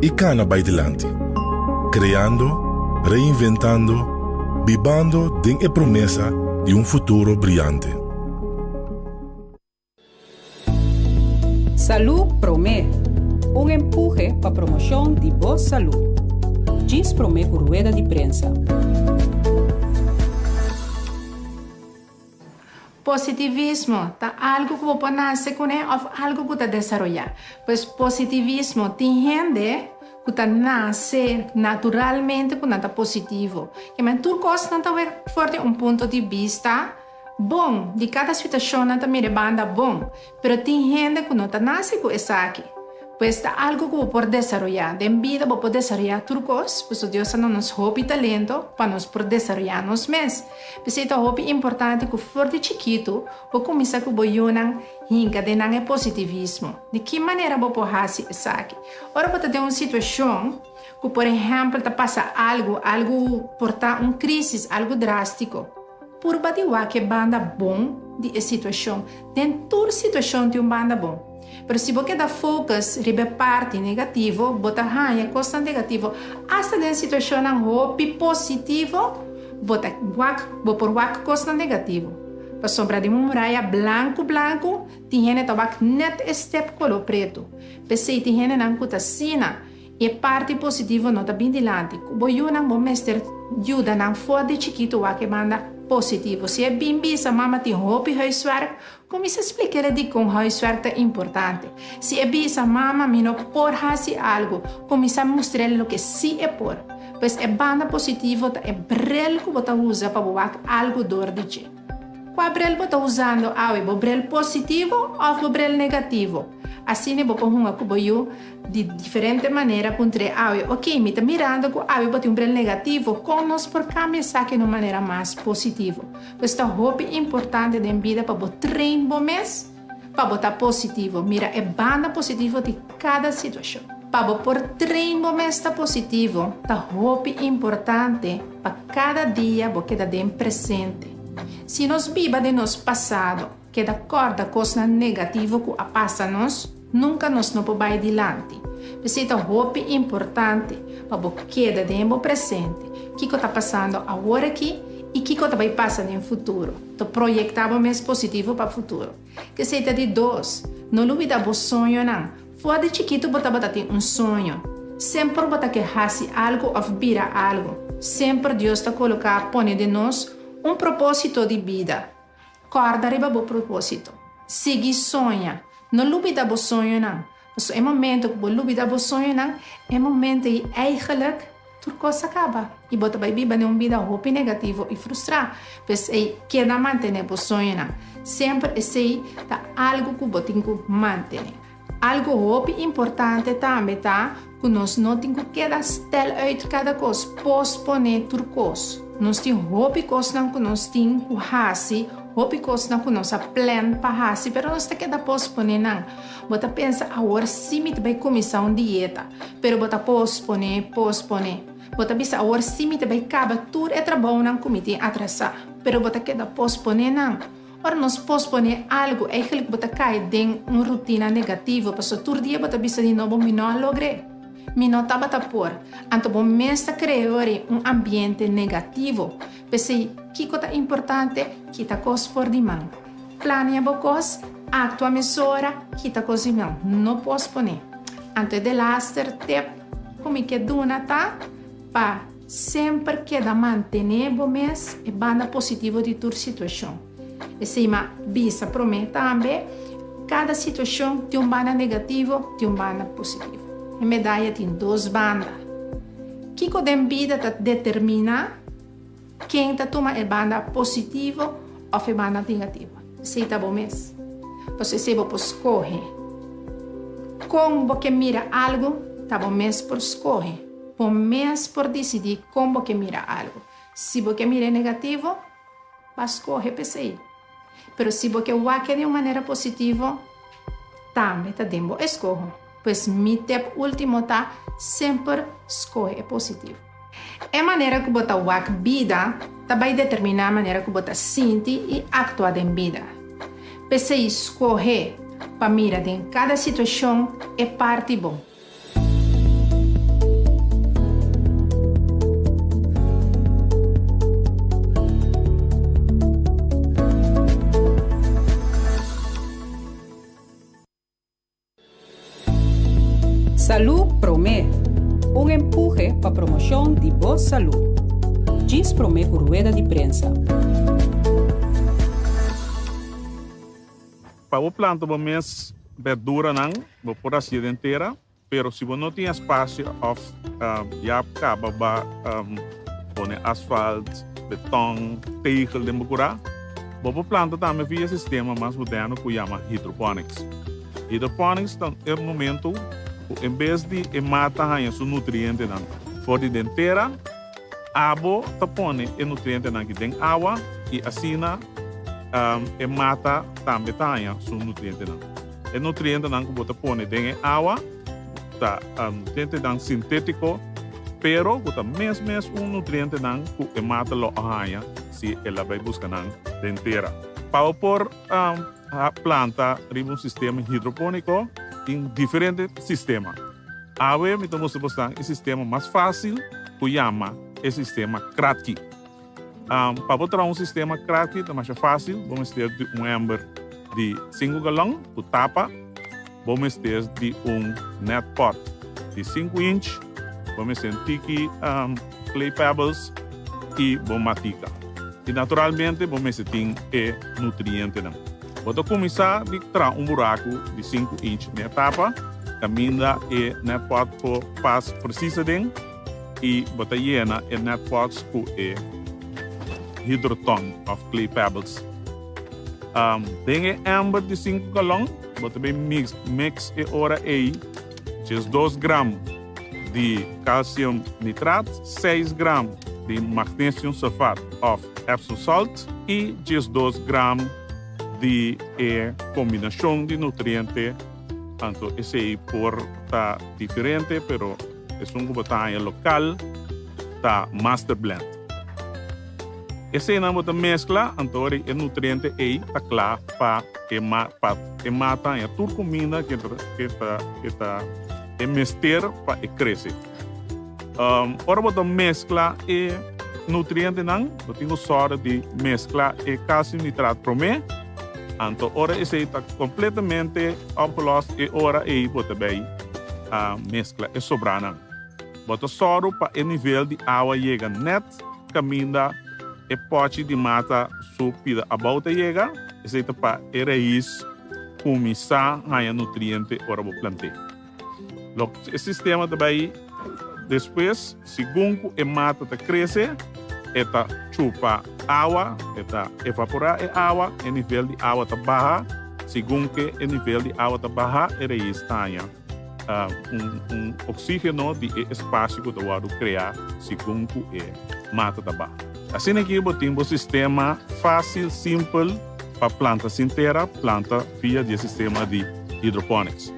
e cana vai delante, criando, reinventando, vivendo de a promessa de um futuro brilhante. Salud Promé, empuje para promoção de boa saúde. Diz Promé por rueda de prensa. Positivismo tá algo que você nasce com ou algo que você desarrollar. Pois positivismo tem gente que tá nasce naturalmente com nada positivo. Que mas tudo coisa não tá forte ponto de vista bom de cada situação não tá mira banda bom. Pero tem gente que não tá nasce com isso aqui. Pues tá algo que você pode desarrollar. De vida você pode desarrollar tudo coisa. Pues Deus nos hobby talento para nos poder desarrollar nos mes. Pues é hobby importante que forte chiquito você começa com boiunan hinca de não é positivismo. De que maneira você pode fazer isso aqui? Ora você tem uma situação que, por exemplo, tá passa algo portar crise, algo drástico. Por batiwa que banda bom de situação. Tem toda situação de banda bom. Pero se você dá focus ribe parte negativo, bota hanha coisa negativa, hasta den situação não hopi positivo, bota por wak coisa negativo. Para sombra de uma muralha branco, tem tabak net step color preto. Pensei tem não cuta sina e parte positivo não tá bem dilante. Boiu não bom mestre ajuda não fode chiquito wak manda positivo. Se é bem bisa mama tem hopi huiswerk, começa a explicar de como huiswerk é importante. Se é bisa mama mino por fazer algo, começa a mostrar o que sim é por. Pois é banda positivo, é brel que você usa para botar algo dor de ti. Qual brel você usando? O brel positivo ou o brel negativo? Assim, eu vou uma cuboio de diferente maneira contra ok, me está mirando com bote brel negativo, com nós por cambiar saque de uma maneira mais positiva. Pois é hobby importante da vida para botar treino mês, para botar positivo. Mira, é banda positivo de cada situação. Para por treino mês está positivo, é hobby importante para cada dia você dar de presente. Se nós viva de nosso passado, que da corda coisa negativa que passa-nos, nunca nos não vai adiante. Precisa hobby importante para você dar de presente. O que está passando agora aqui e o que vai passar no futuro. Então, projetar mais positivo para o futuro. Que seja de dois, não duvida o sonho não. Fora de chiquito, você tem sonho. Sempre você quer fazer algo ou virar algo. Sempre Deus está colocando, põe de nós propósito de vida. Corda arriba o propósito. Siga sonha. Não duvida o sonho não. Mas é momento que você duvida o sonho não, é momento que eigenlijk tudo coisa acaba. E você vai viver uma vida hope negativo e frustrada. Pois é que não manter o sonho não. Sempre é algo que você tem que manter. Algo hope importante também tá que nós não temos que stel uit cada coisa, posponer tudo coisa. Nós temos hope coisa que nós temos que fazer, hope coisa que nós plan para fazer, mas nós temos que posponer não. Você pensa, agora sim vai começar uma dieta, mas você posponer. Você pensa, agora sim vai acabar tudo é trabalho não comete atrasar, mas você quer posponer não. Ora, nós posponer algo, eigenlijk você cai em uma rotina negativa, porque todo dia você pensa de novo, mas não logrei. Não estava por. Então, você começa a criar ambiente negativo. Pensei, o que é importante? Quita coisas por de mão. Planeia a coisa, atua a mesura, quita coisas de mão. Não posponer. Antes de laster, como que duna tá? Para sempre que manter o mês e banda positivo de toda situação. E se visa promete também, cada situação tem banda negativo, tem banda positivo. A medalha tem duas bandas. O que a vida determina quem toma a banda positiva ou a banda negativa. Se está bom mesmo. Você se você escolhe. Como você mira algo, está bom mesmo por escolher. Bom mesmo por decidir como você mira algo. Se você mira negativo, vai escolher PCI. Mas se você vai de uma maneira positiva, também está dando escolha. Pois mi tip último tá sempre escolhe positivo. A maneira que você vai vida vai determinar a maneira que você sente e atua em vida. Você escolhe para mirar em cada situação é parte bom. Salud Promé, un empuje para promoción de boa salud. Diz Promé por rueda de prensa. Para o planta, vamos verdura não, vou por a cidade inteira, pero se você não tem espaço, já acaba põe asfalto, beton, tegel de macura. Vou planta também via sistema mais moderno que chama hydroponics. Hydroponics é o momento, em vez de matar os nutrientes não, fora de inteira, abo põe os nutrientes não que tem água e assim mata também os nutrientes não. O nutriente não que você põe tem água, tá nutriente não sintético, pero você mesmo nutriente não que mata lo arranha se ela vai buscar não inteira. Para pôr a planta em sistema hidropônico em diferentes sistemas. Agora, me estamos mostrando o sistema mais fácil que chama o sistema Kratky. Para botar sistema Kratky é mais fácil, vamos ter amber de 5 galões, com tapa, vamos ter de net pot de 5 inch, vamos ter tiki clay pebbles e bomatica. E naturalmente vamos ter nutriente. Vou começar a tirar buraco de 5 inch na tapa, caminha e net pot por passo precisa dentro e botar llena e net pots com hydroton of clay pebbles. Tem amber de 5 galões, botar bem mix e ora aí, 2 gramas de calcium nitrato, 6 gramas de magnesium sulfate of Epsom salt e 2 gramas de combinação de nutrientes. Tanto esse aí por tá diferente, pero é botar local, tá master blend. Esse aí não botar mescla, então o nutriente aí tá claro para matar a toda comida que tá mester para crescer. Ora botar mescla e nutriente não, botar só de mescla e calcium nitrato promé. Então, ora esse aí está completamente oplost e ora aí bota bem a mescla e sobrana. Bota só para o nível de água chega net, caminha e pode de mata supida a volta chega, esse aí para a raiz começar a nutriente ora vou plantar. O sistema também depois, segundo a mata cresce, eta chupa água, eta evaporar a água, o nível de água está baixa, segundo que o nível de água está baixa, ele está oxígeno de espaço que eu criar, segundo que mata está baixa. Assim aqui temos um sistema fácil, simples, para plantas inteiras, planta via de sistema de hidroponics.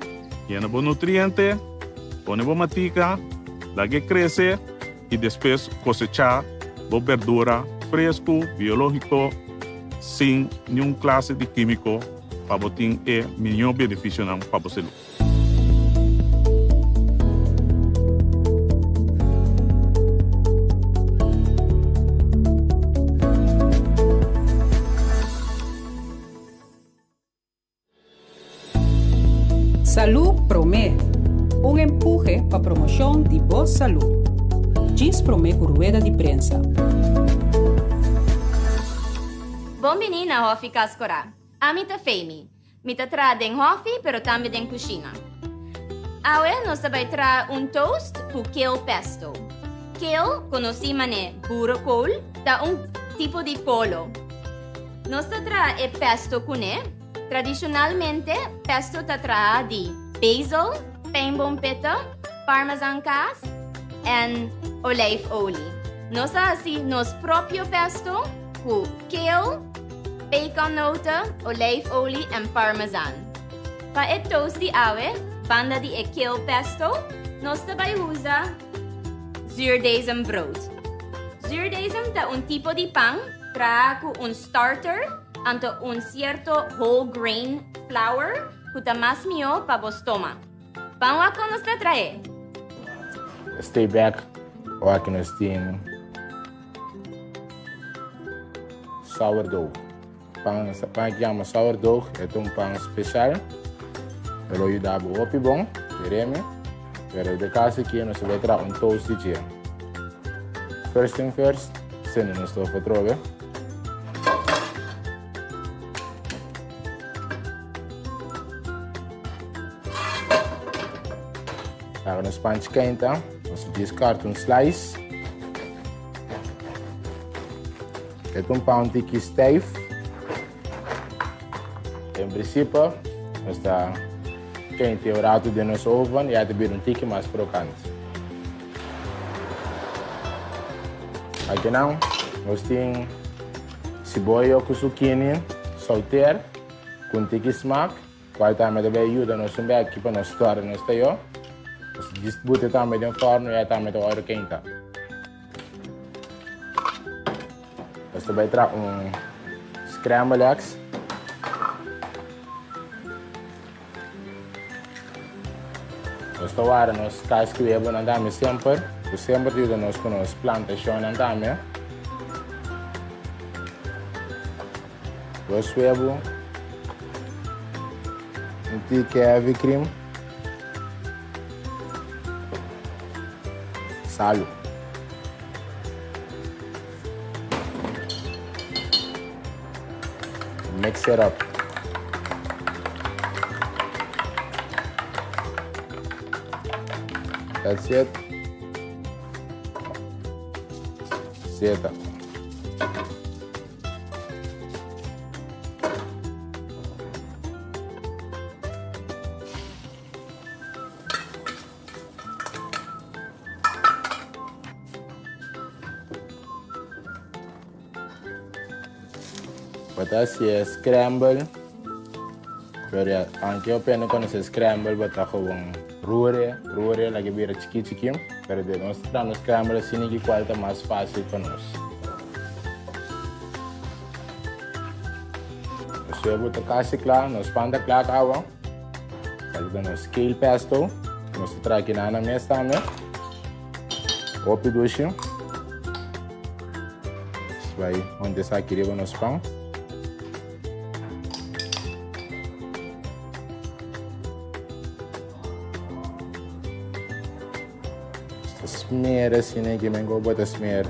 Llena de nutrientes, põe boa matica, lá que cresce e depois cosechar verdura fresco, biológico, sem nenhuma classe de químico, para botar melhor benefício para você. Salud Promé, un empuje para promoción de boa salud. Diz Promé por rueda de prensa. Bom menina, Hofi Cascora. Amita Femi. Mita tra den Hofi, pero também den cucina. Awe, nós também tra toast com kale pesto. Kale, conhecemos como burro, da tipo de polo. Nós tra pesto com tradicionalmente, pesto tra de basil, pem bompeta, parmesan cas, e olijfolie. Nós assim, nos próprio pesto com kale, baconnoten, olijfolie e parmesan. Para o toast de awe, banda de kale pesto, nós também usa zuurdesembrood. Zuurdesem é tipo de pão para starter ante certo whole grain flour que é mais melhor para o estômago. Pão a que nós trae. Stay back, aqui nós temos sourdough. Pão que chama sourdough é pão especial. Ele ajuda a boa bom, queremos. Pero de caso aqui, nós vamos trazer um toast de dia. First thing first, sendo no estofa trove. Agora nos pães quentes, nós descarta um slice. É um pão que stijf. Em princípio, nós está quente o rato de nosso oven e até vir um tique mais crocante. Aqui não, nós temos cebola com zucchini, saltear, com tique smaak. Qual também deve ajudar nós um aqui para nós tornar nós tayo. Nós distribuímos também no forno e também no óleo quente. Nós também trazemos scrambled eggs. Nós temos casas que vemos andando sempre. Sempre diz nós com as plantações andando. Nós vemos um tique heavy cream. Salo. Mix it up. That's it. Seta. Bata si scramble. Pero anche eu penso quando se scramble, bata gewoon roeren, lagi bira chiquitiquinho. Pero de nós no scramble assim que qual tá mais fácil para nós. Nós vamos botar casi claro, nós panda claro água. Aí nós kale pesto, nós traz aqui na mesa também. Opi doce. Vai onde está aqui o nosso pão. Smear assim, né? Que me gosta smear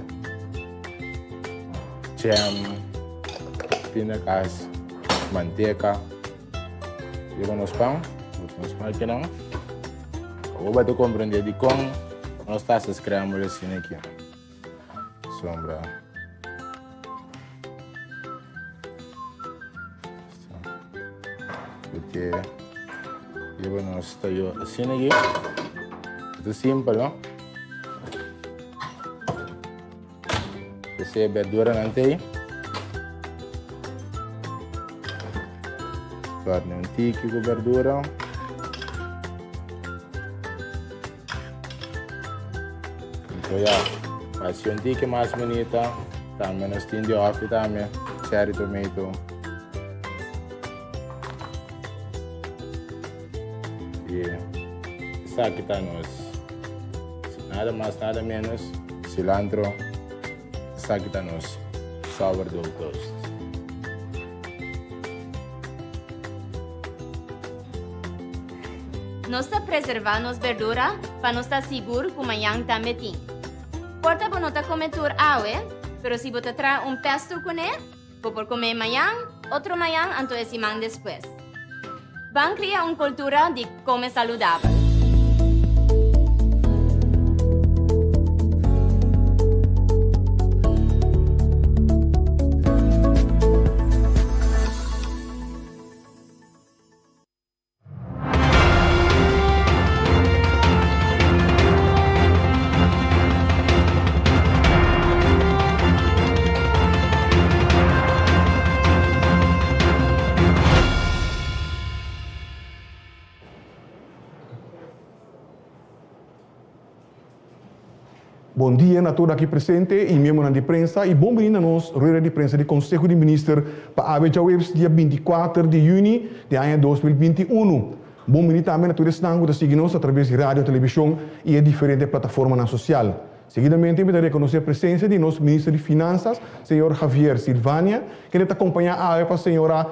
jam, pinacas, manteca. E o nosso pão, aqui não. Eu vou compreender de como nós está se scramble assim aqui. Sombra. Porque eu não estou assim aqui. É simples, não? Essa verdura nanti. Torne um tique com verdura. Então já, faz um tique mais bonita. Também nós temos de off também, cherry tomato. E isso aqui está nós. Nada mais, nada menos. Cilantro. Aqui está nosso sourdough toast. Nós está preservando as verduras para nós estar seguro que o manhã também tem. Porta para não comer tudo água, mas se você traz pesto com ele, por comer manhã, outro manhã, então esse manhã depois. Vão criar uma cultura de comer saudável. Bom dia a todos aqui presentes e membros da imprensa e bom vindo a nós, rueda de imprensa do Conselho de Ministros para a Webs dia 24 de junho de ano 2021. Bom vindo também a todos que seguem-nos através de rádio, televisão e diferentes plataformas na social. Seguidamente, me reconhecer a presença de nosso Ministro de Finanças, Sr. Javier Silvânia, que está acompanhando a senhora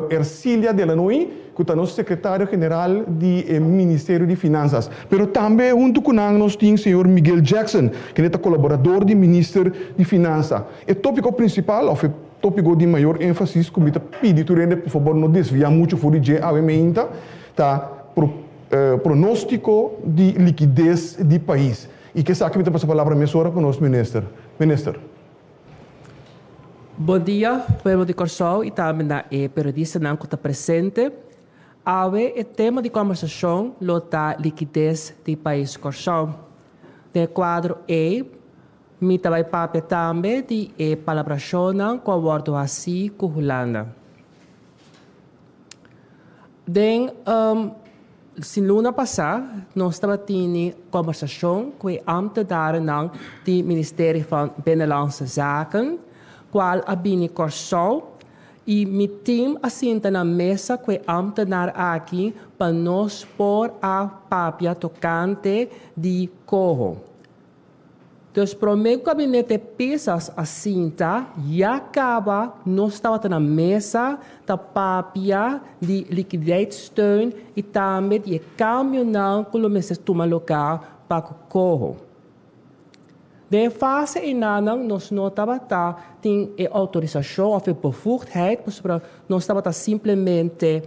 Ercília Delanoy, que está nosso secretário-geral do Ministério de Finanças. Mas também, junto com nós, tem o senhor Miguel Jackson, que é colaborador do Ministério de Finanças. O tópico principal, ou o tópico de maior ênfase, que eu pedi, por favor, não desviar muito fora de a tá pronóstico de liquidez do país. E que sabe que me passa a palavra para o nosso ministro. Ministro. Bom dia, povo de Corsol e também na periodista não que está presente. Ave o tema de conversação lota liquidez do país Corsol. No quadro E, me vai papel também de palabração com o bordo assim com Holanda. Den semana passada, nós estávamos tendo conversação com o ambtenaar do Ministério van Binnenlandse Zaken, qual abine Corsol, e meu time assenta na mesa com o ambtenaar aqui para nós pôr a papia tocante de corro. Então, para o meu gabinete pesas assinta, e acaba, nós estávamos na mesa da papia de liquiditeitssteun e também de caminhão que nós toma local para o corro. De fase em Nanang, nós não estávamos tem autorização ou bevoegdheid, nós estávamos simplesmente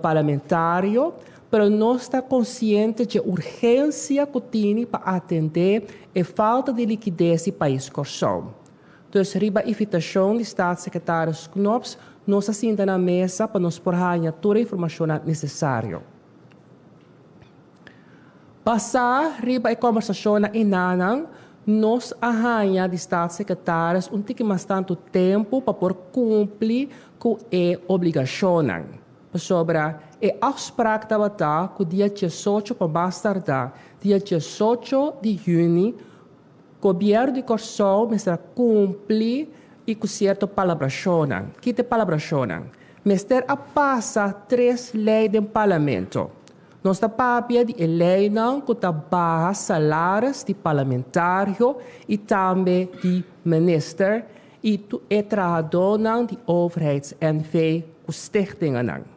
parlamentário, mas nós estamos conscientes de urgência que tem para atender a falta de liquidez do país Corsol. Então, riba a invitação do Estado-Secretário Knops, nós assintamos na mesa para nos porranhar toda a informação necessária. Passar riba a conversação em Nanang, nós arranha de Estado-Secretários pouco mais tanto tempo para por cumprir com a obrigação. Sobre a afspraak dat we daar, que dia 18 para mais tardar, dia 18 de junho, o governo de Corsol vai cumprir e com certa palabração. Que é palabração? Mister a passa 3 leis do parlamento. Nós está papia de lei que está barra salários de parlamentário e também de minister e trabalhador de overheids-NV e stichtingen.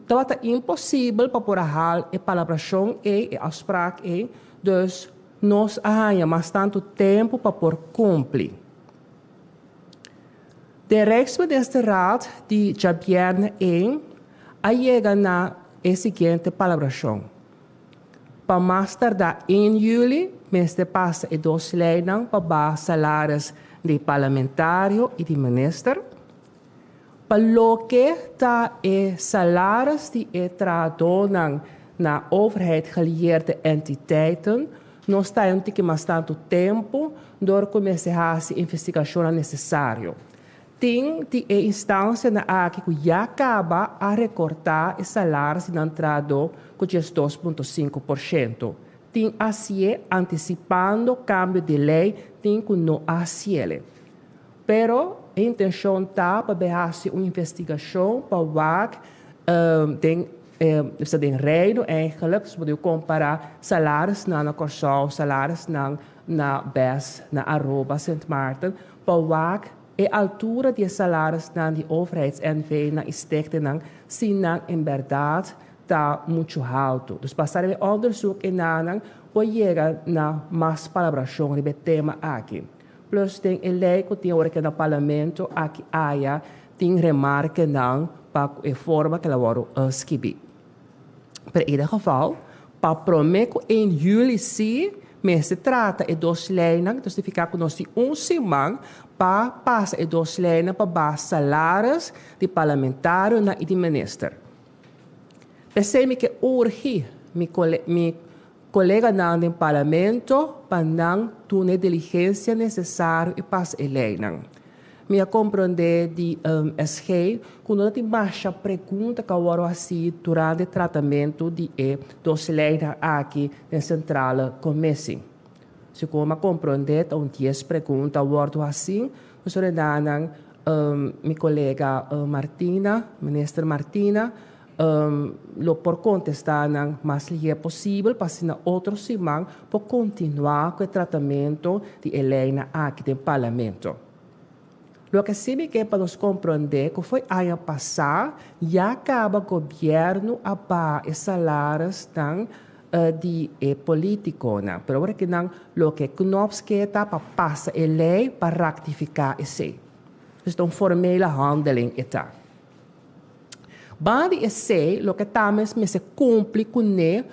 Dat is impossível para por hal e palabração e afspraak e, dus nós arranha mais tanto tempo para por cumprir. De Rijksministerraad de Jabierne 1 chega na seguinte palabração. Para mais tardar em julho, mês de passa e 2 leiding para salários de parlamentário e de minister. Para lo que está salários de trabalhador na overheid gelieerde entiteiten, nós temos que mais tanto tempo door começar a investigação necessária. Tem de instância na aqui que já acaba a recortar os salários de entrada com 2,5%. Tem assim antecipando o câmbio de lei, tem que não assim. Pero a intenção está para fazer uma investigação para ver tem reino eigenlijk, se pode comparar salários na Corsol, salários na BES, na Aruba, Sint Maarten, para ver a altura de salários na de overheids-NV na stichting, se não em verdade está muito alto. Dus passar o onderzoek em Nanang, para chegar na mais palabração sobre o tema aqui. Plus tem a lei que tem hora que no parlamento aqui há tem remarque não para a forma que ela vai escrever. Para em ieder geval, para prometer em julho sim, mas se trata de 2 lijnen, dus fica com nós semana para passar 2 lijnen para salários de parlamentário e de minister. Pensei que urge meu colega no parlamento para não ter a diligência necessária e passar a lei. Me compreender de SG, quando tem mais pergunta que eu assim durante o tratamento de 2 leis aqui na Central Comissão. Se como compreender, então 10 perguntas eu assim, eu sou minha colega Martina, ministra Martina, por contestar o mais ligeiro possível, para que na outra semana para continuar com o tratamento de Helena aqui no Parlamento. Lo que sí me queda para nos compreender que foi ano passado, já acaba o governo a pagar os salários de político, né? Pero agora que não, lo que Knops quer para passar a lei para ratificar isso. Então, formele handeling está. Bandi esse, lo que também se cumpre com ne,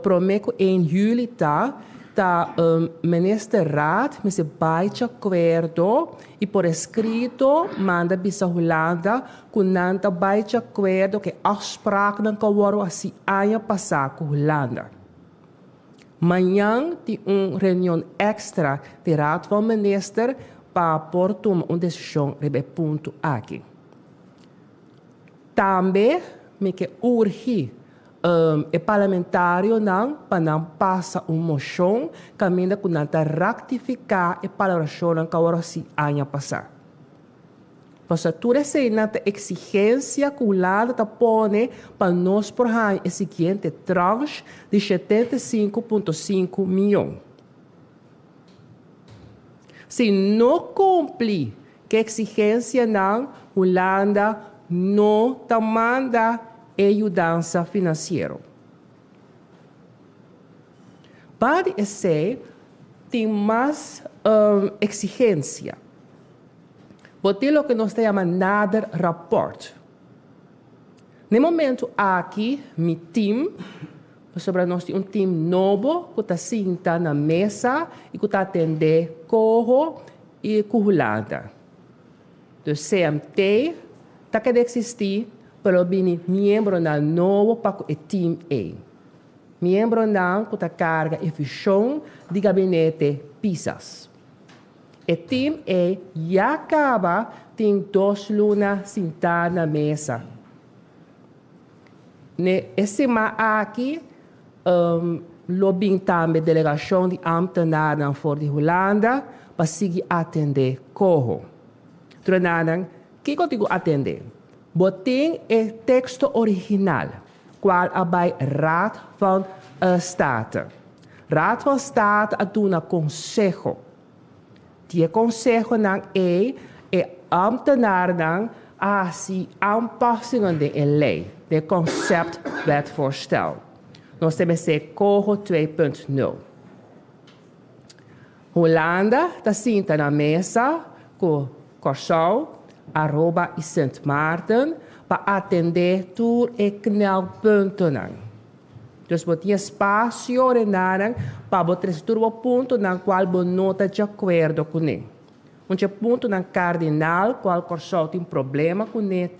prometo em julho tá ministerraad me se baite acordo e por escrito manda bisa Holanda com nanta baite acordo que afspraak não kawaro assim ano passado com Holanda. Amanhã tem reunião extra de raad van minister para por tomar uma decisão sobre ponto aqui. Também me que urge o parlamentário não para não passar moção caminha com nada ratificar a palabração que agora se ano passado. Porque toda essa exigência que o lado está pondo para nós por aí a seguinte tranche de 75,5 milhões. Se não cumprir que exigência não, Holanda não está manda ajudança financeira. Para esse, tem mais exigência. Porque o que nós chamamos nada rapport. No momento aqui, meu time, sobre nós temos time novo, que está sentado na mesa e que está atendendo corro e com Holanda. O CMT está que existir, pero bini membro na novo para o time A. Membro na que está carga e função de gabinete PISAS. O time A já acaba, tem 2 lunas sentadas na mesa. Esse aqui, lobbying também delegação de ambtenaren voor de Holanda, para seguir atender corro. Trenadan, que contigo atender? Botem o texto original, qual é bij Raad van State. Raad van State a doen een consejo. Die consejo dan ambtenaren asi aanpassingen in lei, de conceptwetvoorstel. Nós temos COHO 2.0. Holanda está senta na mesa com Corsal, Aruba e Sint Maarten para atender tudo e knelpunten. Dus we hebben espaço para botar o ponto na qual we nota de acordo com ele. Ponto na cardinal, qual Corsal tem problema com ele,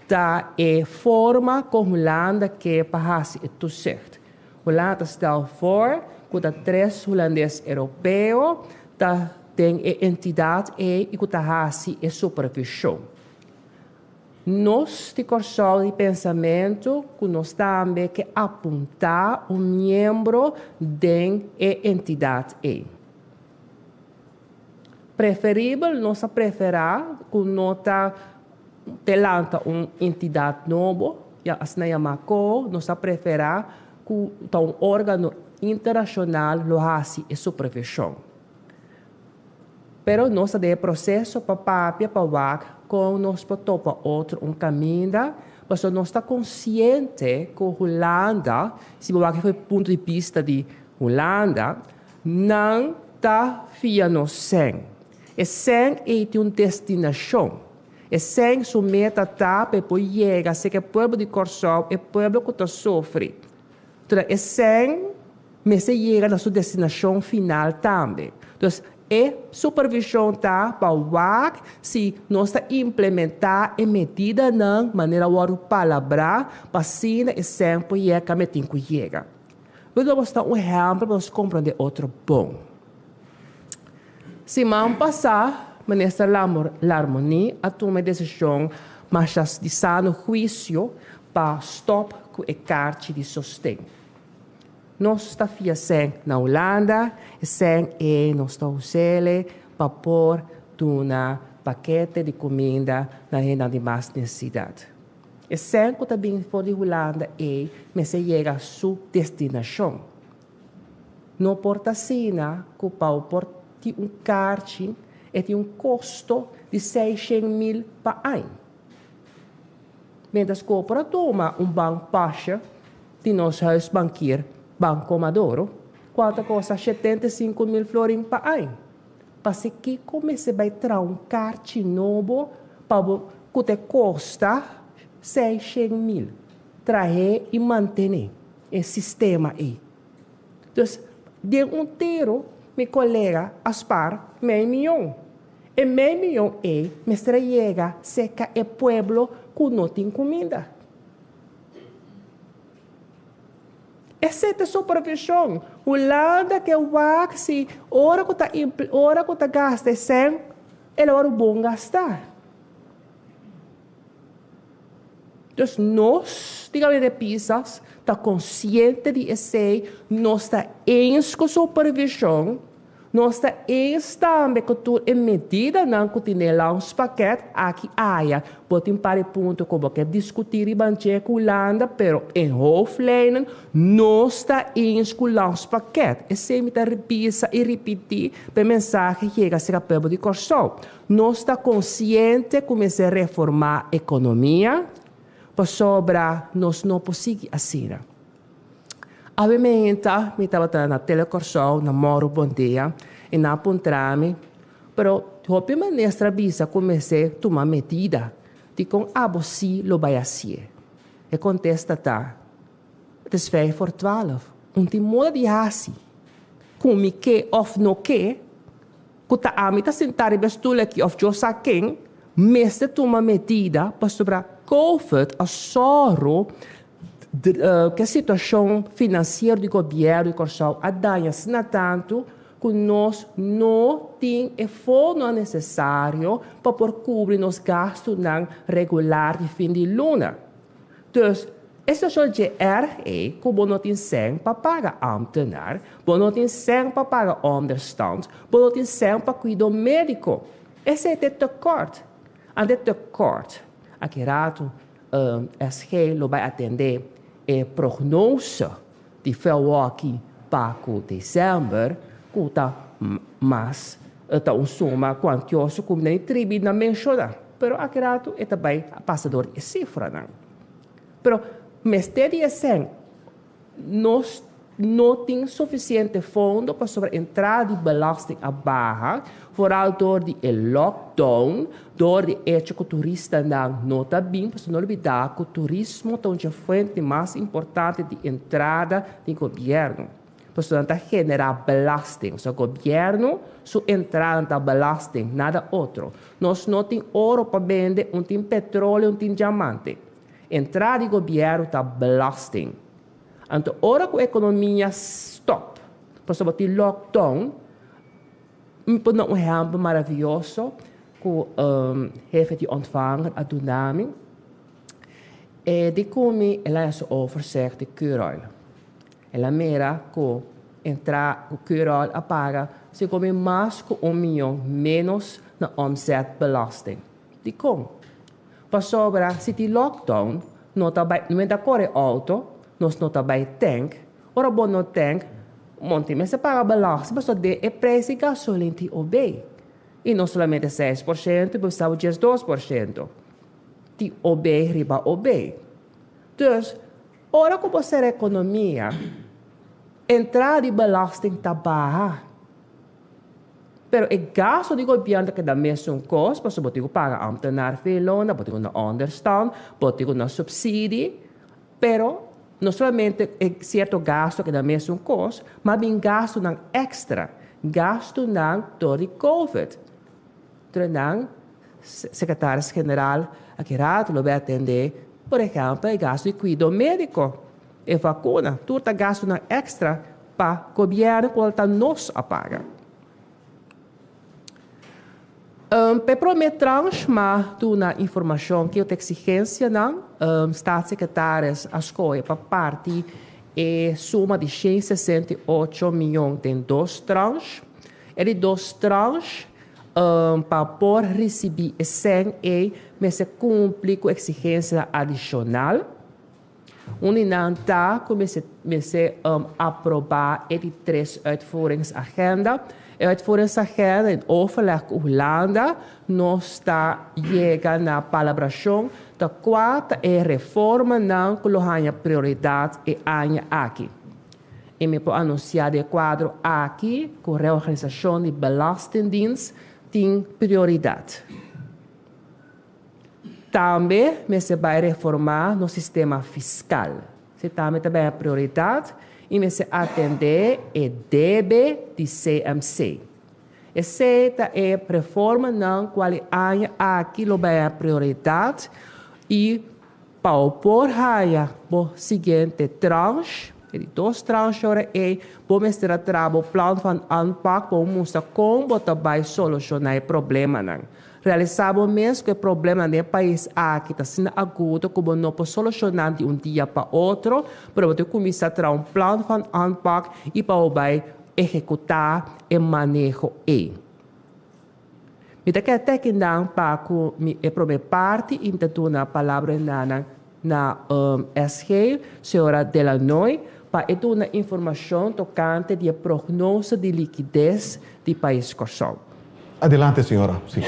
da forma como Holanda quer para o toezicht. Holanda stelt voor dat 3 Holandeses europeus tem a entidade e que está a supervisão. Nós, de Corsal de pensamento, que nós também que apontar membro da entidade E. Preferível, nós preferir que nós telanta uma entidade nova, assim chamamos, nós preferir que um órgão internacional lo hace a supervisão. Pero nós temos processo para com nós para outro caminho, mas nós estamos conscientes que a Holanda, se você foi ponto de vista de Holanda, não está fiando sem. E sem é uma destinação. E sem sua meta está para chegar, se que o povo de Corsal é o povo que está sofrendo. Então, e sem, mas se chega na sua destinação final também. Então, e supervisão está para se nós implementar a medida na maneira de palavra para sim e sempre é que a tem que chegar. Vamos mostrar exemplo para nós compreender outro bom. Semana passada, o ministro Larmoni tomou a decisão mas de sano juízo para stop com a carta de sustento. Nós estamos sem na Holanda, sem nós estamos usando para pôr um paquete de comida na renda de mais necessidade. E sem que também for de Holanda mas se chega a sua destinação. Não porta sina que para pôr um cartão tem um custo de 600 mil por ano. Mientras que para tomar banco baixa de nosso huis banqueiro, Banco Comodoro, quanto custa 75 mil florins por ano. Para que comece a entrar um kart novo para que custa 600 mil. Trazer e manter esse sistema aí. Então, de inteiro, meu colega Aspar, meio milhão. E meio milhão me chega cerca do pueblo que não tem comida. Essa é a supervisão. Holanda que vai se hora que está gasta 100, é hora bom gastar. Então, nós, digamos de Pisas, está consciente de isso, nós está em supervisão, nós está em também que tu em medida não que tem lá uns paquetes aqui aia, botem para o ponto como que discutir e bancher com Holanda, pero em Hofleinen nós está em lá uns paquetes. E se me repisa e repetir, para mensagem chega a ser a pebo de corso. Nós está consciente como se reformar a economia, para sobra nós não podemos assim. Obviamente, eu estava na telecorso, na Moro Bom Dia, e na Pontrame, pero a ministra bisa comecei a tomar medida de com você lo vai fazer. E contesta tá, het is 11:55, tem modo de fazer. Como que of no que tá a mim tá sentar e bestule aqui of jo saquem, mestre toma medida para sobre COVID a sorro que a situação financeira do governo e corso a danhas na tanto que nós não temos o fundo necessário para cobrir nos gastos regular de fim de luna. Então, essa só é como não tem 100 para pagar ambtenaar, não tem 100 para pagar onderstand, não tem 100 para cuidar médico. Esse é o tekort. En dit tekort, aqui rato, SG lo vai atender a prognose de Milwaukee para dezembro, que está mais soma quantioso como nem tribuna menciona. Pero aqui rato é também passador de cifra, não. Pero mestre assim, nós não tem suficiente fundo para sobre entrada de belasting a barra, vooral door de lockdown, door de hecho que o turista não está bem, para não olvidar que o turismo é uma fonte mais importante de entrada do governo. Para não generar belasting. O governo, sua entrada da belasting, nada outro. Nós não temos ouro para vender, não temos petróleo, não temos diamante. Entrada do governo está belasting. Então, ora que a economia stop, para sobre o lockdown, por um exemplo maravilhoso que o chefe de ontvang a Dunami, de como ela é overzicht de Curol. Ela mira que entrar o Curol a paga se come mais que 1 milhão menos na omzetbelasting. De como? Para sobre se o lockdown não está corre auto, nós não também tank, ora bom não tank, monte mas se paga belasting, mas só de é preço de gasolina de OB. E não somente 6%, mas estava 2%. De OB riba OB. Então, ora como você a economia, entrada de belasting está baixa. Pero o gasto do governo que dá mesmo custo, para você pagar ambtenaar veel lona, botigo na onderstand, botigo na subsídio, pero não somente é certo gasto que dá mesmo custo, mas bem gasto não extra, gasto não door COVID. Então, secretário-geral, aqui rato, lo vai atender, por exemplo, o gasto de cuidado médico e vacuna. Tudo é gasto não extra para o governo que está nos a pagar. Para prometer uma informação que eu tenho exigência, Staatssecretaris a escolha para parte é soma de 168 milhões em 2 tranches. E de 2 tranches, para por receber 100 mas se cumpre com exigência adicional. Unidade comece a aprovar de 3 uitvoeringsagenda. Voor essa agenda, em overleg com Holanda, nós está chegando na palabração da quarta reforma não coloca prioridade e anha aqui. E me pode anunciar de quadro aqui, com a reorganização de belastingdienst, tem prioridade. Também se vai reformar no sistema fiscal. Se também é prioridade, e se atender e deve de CMC. Essa é a reforma não qual aqui é a prioridade e para opor o seguinte tranche, de 2 tranches é vamos ter o plano de aanpak para mostrar como vai solucionar o problema. Realizamos mesmo que o problema no país aqui está sendo agudo, como não pode solucionar de dia para outro, para você começar a ter plano de aanpak e para executar e manejo e. Me dá que até que não para a primeira parte e me dá a palavra na SG, senhora Delanoy, para dar uma informação tocante de prognose de liquidez do país Corsol. Adelante, senhora. Sim.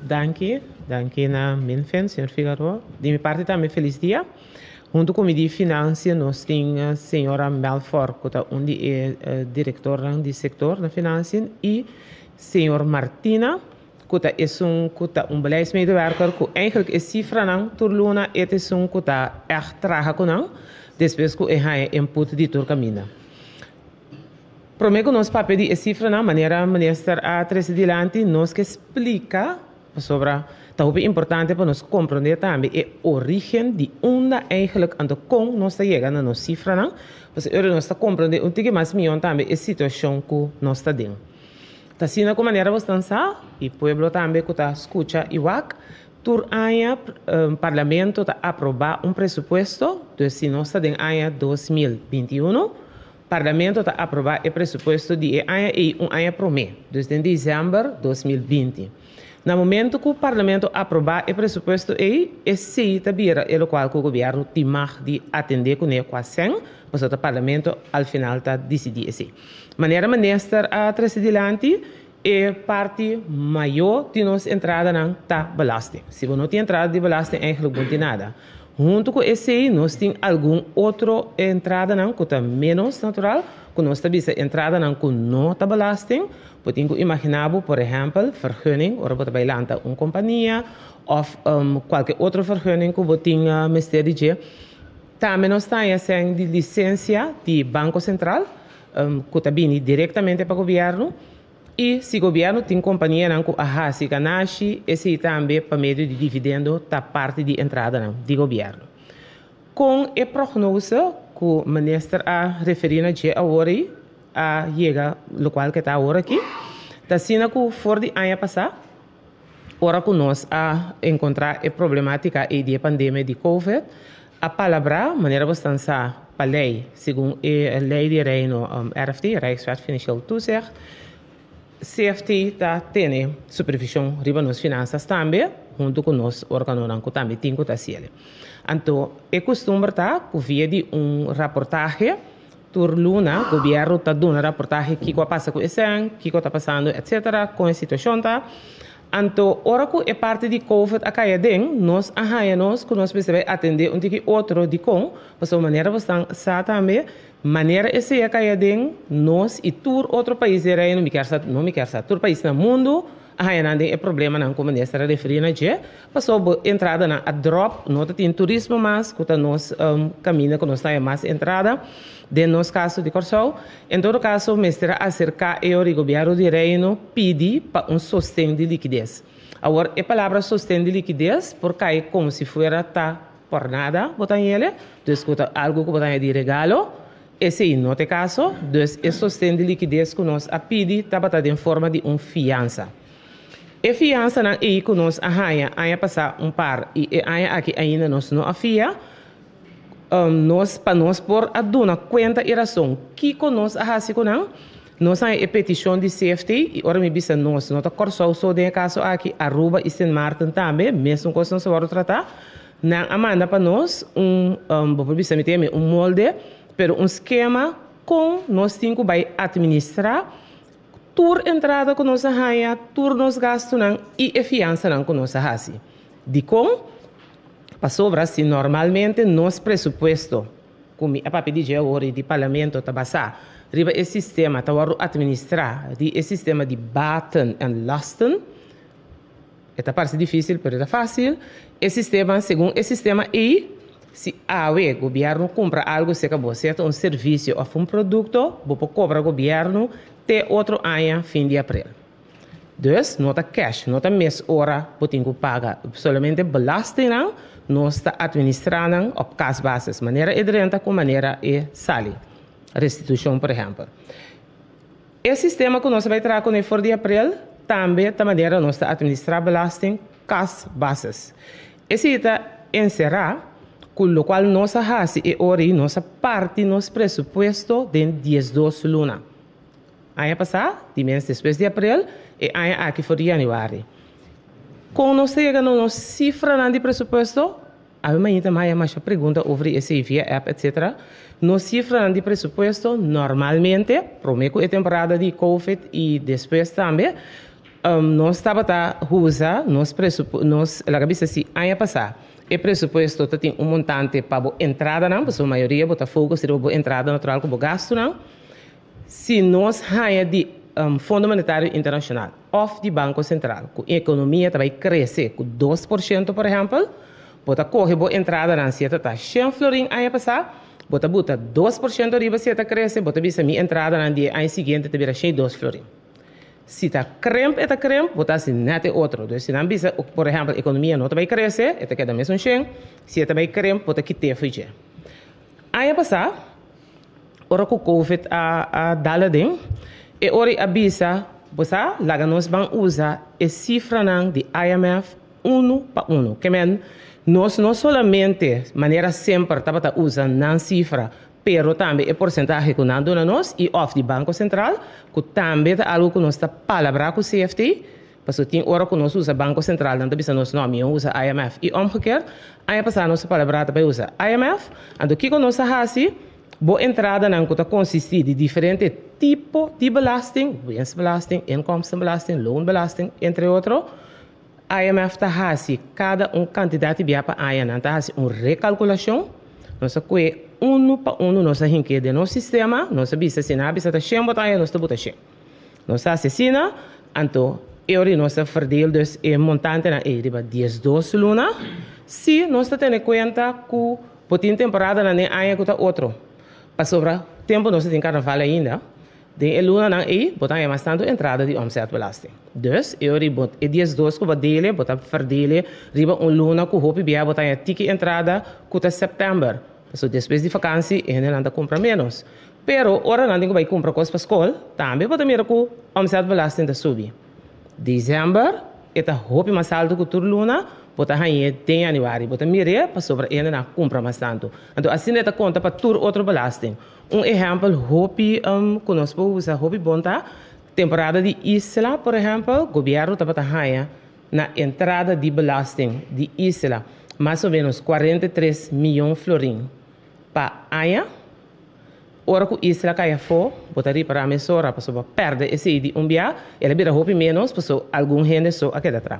Danke na Minfen, senhor Figueroa. De minha parte também feliz dia. Junto com o de Finanças, nós temos a senhora Melfort, que é diretora do setor da Finanças, e senhor Martina, que é beleidsmedewerker, que eigenlijk is cifra não, turluna, het is que está echt traga com não, depois que é input de tur camina. Prometo que nós papel de cifra não, maneira minister a três dilante, nós que explica sobre é importante para nós compreender também a origem de onde eigenlijk aan de com nós está chegando na nossa cifra não, porque nós está compreender um pouco mais melhor também a situação que nós está dentro. Está sendo com maneira bastante e o povo também que está escuta e wak, tur aia parlamento está aprovar presupuesto, então se nós está dentro aia 2021, parlamento está aprovar o presupuesto de aia e aia promê, desde dezembro de 2020. No momento que o parlamento aprovar o presupuesto esse tabira é o qual o governo tem de atender com ele quase 100, mas o parlamento ao final está decidindo assim. Maneira minister a trascendilante é parte maior de nossa entrada na belasting. Se você não tem entrada de belasting, eigenlijk não tem nada. Junto com esse, nós temos algum outra entrada que está menos natural, que nós temos entrada que não está belasting. Podemos imaginar, por exemplo, vergunning, ou você vai lançar uma companhia, ou qualquer outra vergunning que você tenha ministério de. Também nós temos de licença de Banco Central, que está vindo diretamente para o governo. E se o governo tem companhia que a se ganache, esse também para meio de dividendo está parte de entrada do governo. Com a prognose que o ministro a referir a hora a chega local que está agora aqui, está sendo que for de ano passado, hora que nós a encontrar a problemática de pandemia de COVID, a palavra maneira bastante para lei, segundo a lei de reino RFT, Rijkswet Financieel Toezicht, CFT está tendo supervisão riba nas finanças também, junto com nós órgãos que também tem que estar. Então, é costume que via de reportagem, tur luna, o governo está dando reportagem que passa com esse ano, que está passando, etc., com a situação. Então, ora que é parte de COVID a caia dentro, nós arranhamos que nós precisamos atender outro de com, mas a maneira bastante também, maneira essa é a caia dentro, nós e tur outro país de reino, não me quer sa, tur país no mundo, arranhando é problema não como nessa referir na dia, passou entrada na a drop, não tem turismo mais, que nós caminha que nós está mais entrada, de nosso caso de Corsol, em todo caso, mestre acerca o governo de reino pede para sostén de liquidez. Agora, a palavra sostén de liquidez, porque é como se fuera por nada, botar ele, então algo que botar de regalo, esse não é caso, então é sostén de liquidez que nós pede está em forma de fiança. A fiança não é que nós arranha passar par e aqui ainda nós não afia, nós para nós por a dona conta e razão que nós arrasi com nós temos a petição de CFT e ora me bisa nós não está corso só de caso aqui Aruba e Saint Martin também mesmo coisa não se vai tratar não amanda para nós vou bisa me ter molde pero esquema com nós temos que vai administrar tur entrada com nossa raia, tur nos gastos e a fiança com nossa hasi. De com, para sobra, se normalmente nos presupuesto, como a papi de agora de parlamento tá passar, riba esse sistema tá administrar, esse sistema de baten en lasten, é parte difícil, mas é fácil. Esse sistema, segundo esse sistema aí, se o governo compra algo, se acabou, certo? Um serviço ou um produto, você cobra o governo até outro ano, fim de abril. Dus, nota cash, nota mês, hora, você tem que pagar. Solamente belasting, nós está administrando op cash basis, maneira de renta com maneira de sali. Restituição, por exemplo. Esse sistema que nós vamos trazer com o fim de abril, também da maneira nós está administrar belasting cash basis. Esse está encerrar, com o qual nós fazemos e ori nossa parte nos presupuesto de 12 luna. Ano passado, de mês depois de abril, e ano aqui foi de janeiro. Quando nós chegamos na cifra de presupuesto, a minha também mais pergunta sobre esse via app, etc. Nos cifra de presupuesto, normalmente, prometo a temporada de Covid e depois também, nós estamos a usar nos presupuestos, a cabeça se ano passado, o presupuesto tem montante para a entrada, não, porque a maioria bota fogo se a entrada natural que o gasto, não. Se nós ganhamos de Fundo Monetário Internacional ou de Banco Central, que a economia vai crescer com 2%, por exemplo, bota corre a entrada na certa tá 100 florin ano passado, bota 2% riba se está crescer, bota bisa minha entrada na dia ano seguinte te vira 2 florin. Se está cremp, bota assim nada outro. Então, se não bisa, por exemplo, a economia não vai crescer, está queda mesmo cheio, se está vai cremp, bota que te foi. Ano passado, ora com o Covid a daladem, e ora a bisa, bosa, lá nós vamos usar a cifra de IMF 1 para 1. Que men, nós não solamente, maneira sempre, estava usando na cifra, pero também o porcentagem que nós damos e off do Banco Central, que também é algo que nós está palavra com o CFT, porque tem hora que nós usa Banco Central, não bisa nós nome, usa IMF. E omgekeerd, ano passado nós palavra também usa IMF, e o que nós fazemos, boa entrada na que consiste de diferentes tipos de belasting, winstbelasting, inkomstenbelasting, loonbelasting, entre outros. IMF está fazendo cada quantidade de para a ano, está fazendo uma recalculação, nós temos 1 para 1, nós temos que de nosso sistema, nós sabemos se não bisa está cheio, nós estamos cheio. Nós assassina, então, nós verdeel dus o montante na riba 12 luna, se nós temos em conta que por temporada na ano que está outro. Para sobra tempo nós temos carnaval ainda, de luna na botar mais tanto entrada de omzetbelasting. Dus, bot e 12 que verdelen, botar verdelen, riba luna que hopi bia botar a tiki entrada que está setembro. So depois de vakansie, ainda não compra menos. Pero ora não tem que comprar coisas para escola, também botar mira que omzetbelasting está subir. Dezembro, eta hopi mais alto que tur luna, botar aí tem janeiro, botar mira para sobra ainda não compra mais tanto. Então assim neta conta para tur outro belasting. Exemplo, hopi conosco usa hopi bonta, temporada de isla, por exemplo, governo está para na entrada de belasting de isla, mais ou menos 43 milhões de florim para ano. Ora que isla cai fora, botaria para a emissora, para perder esse de dia, ela vira hopi menos, para algum gente só aqui atrás.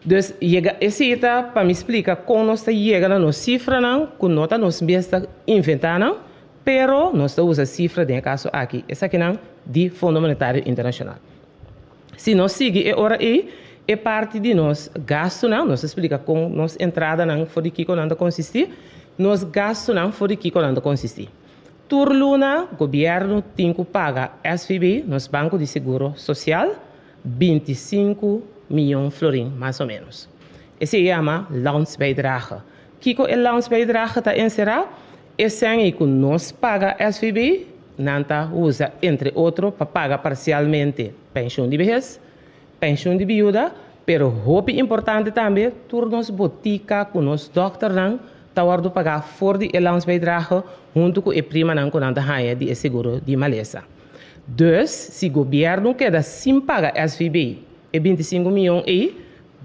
Dus esse está para me explicar como nós chega na cifra não, que nós nos está inventando, pero nós usa cifra de caso aqui, essa aqui não de Fundo Monetário Internacional. Se nós seguir ora é parte de nós gasto não, nós explica como nós entrada não for de que quando consistir, nós gasto não for de que quando consistir. Tur luna, governo tem que pagar SVB, nos Banco de Seguro Social, 25 milhões de florim, mais ou menos. Esse se chama landsbijdrage. Kiko é landsbijdrage está encerrado, é sangue que nós paga SVB, nanta usa, entre outros, para pagar parcialmente pensão de vejez, pensão de viúva, pero hopi importante também, turnos botica com os doctor não, tá hora de pagar for de landsbijdrage, junto com a prima não com nanta raia de seguro de maleza. Dus, se o governo queda sem pagar SVB, e 25 milhões aí,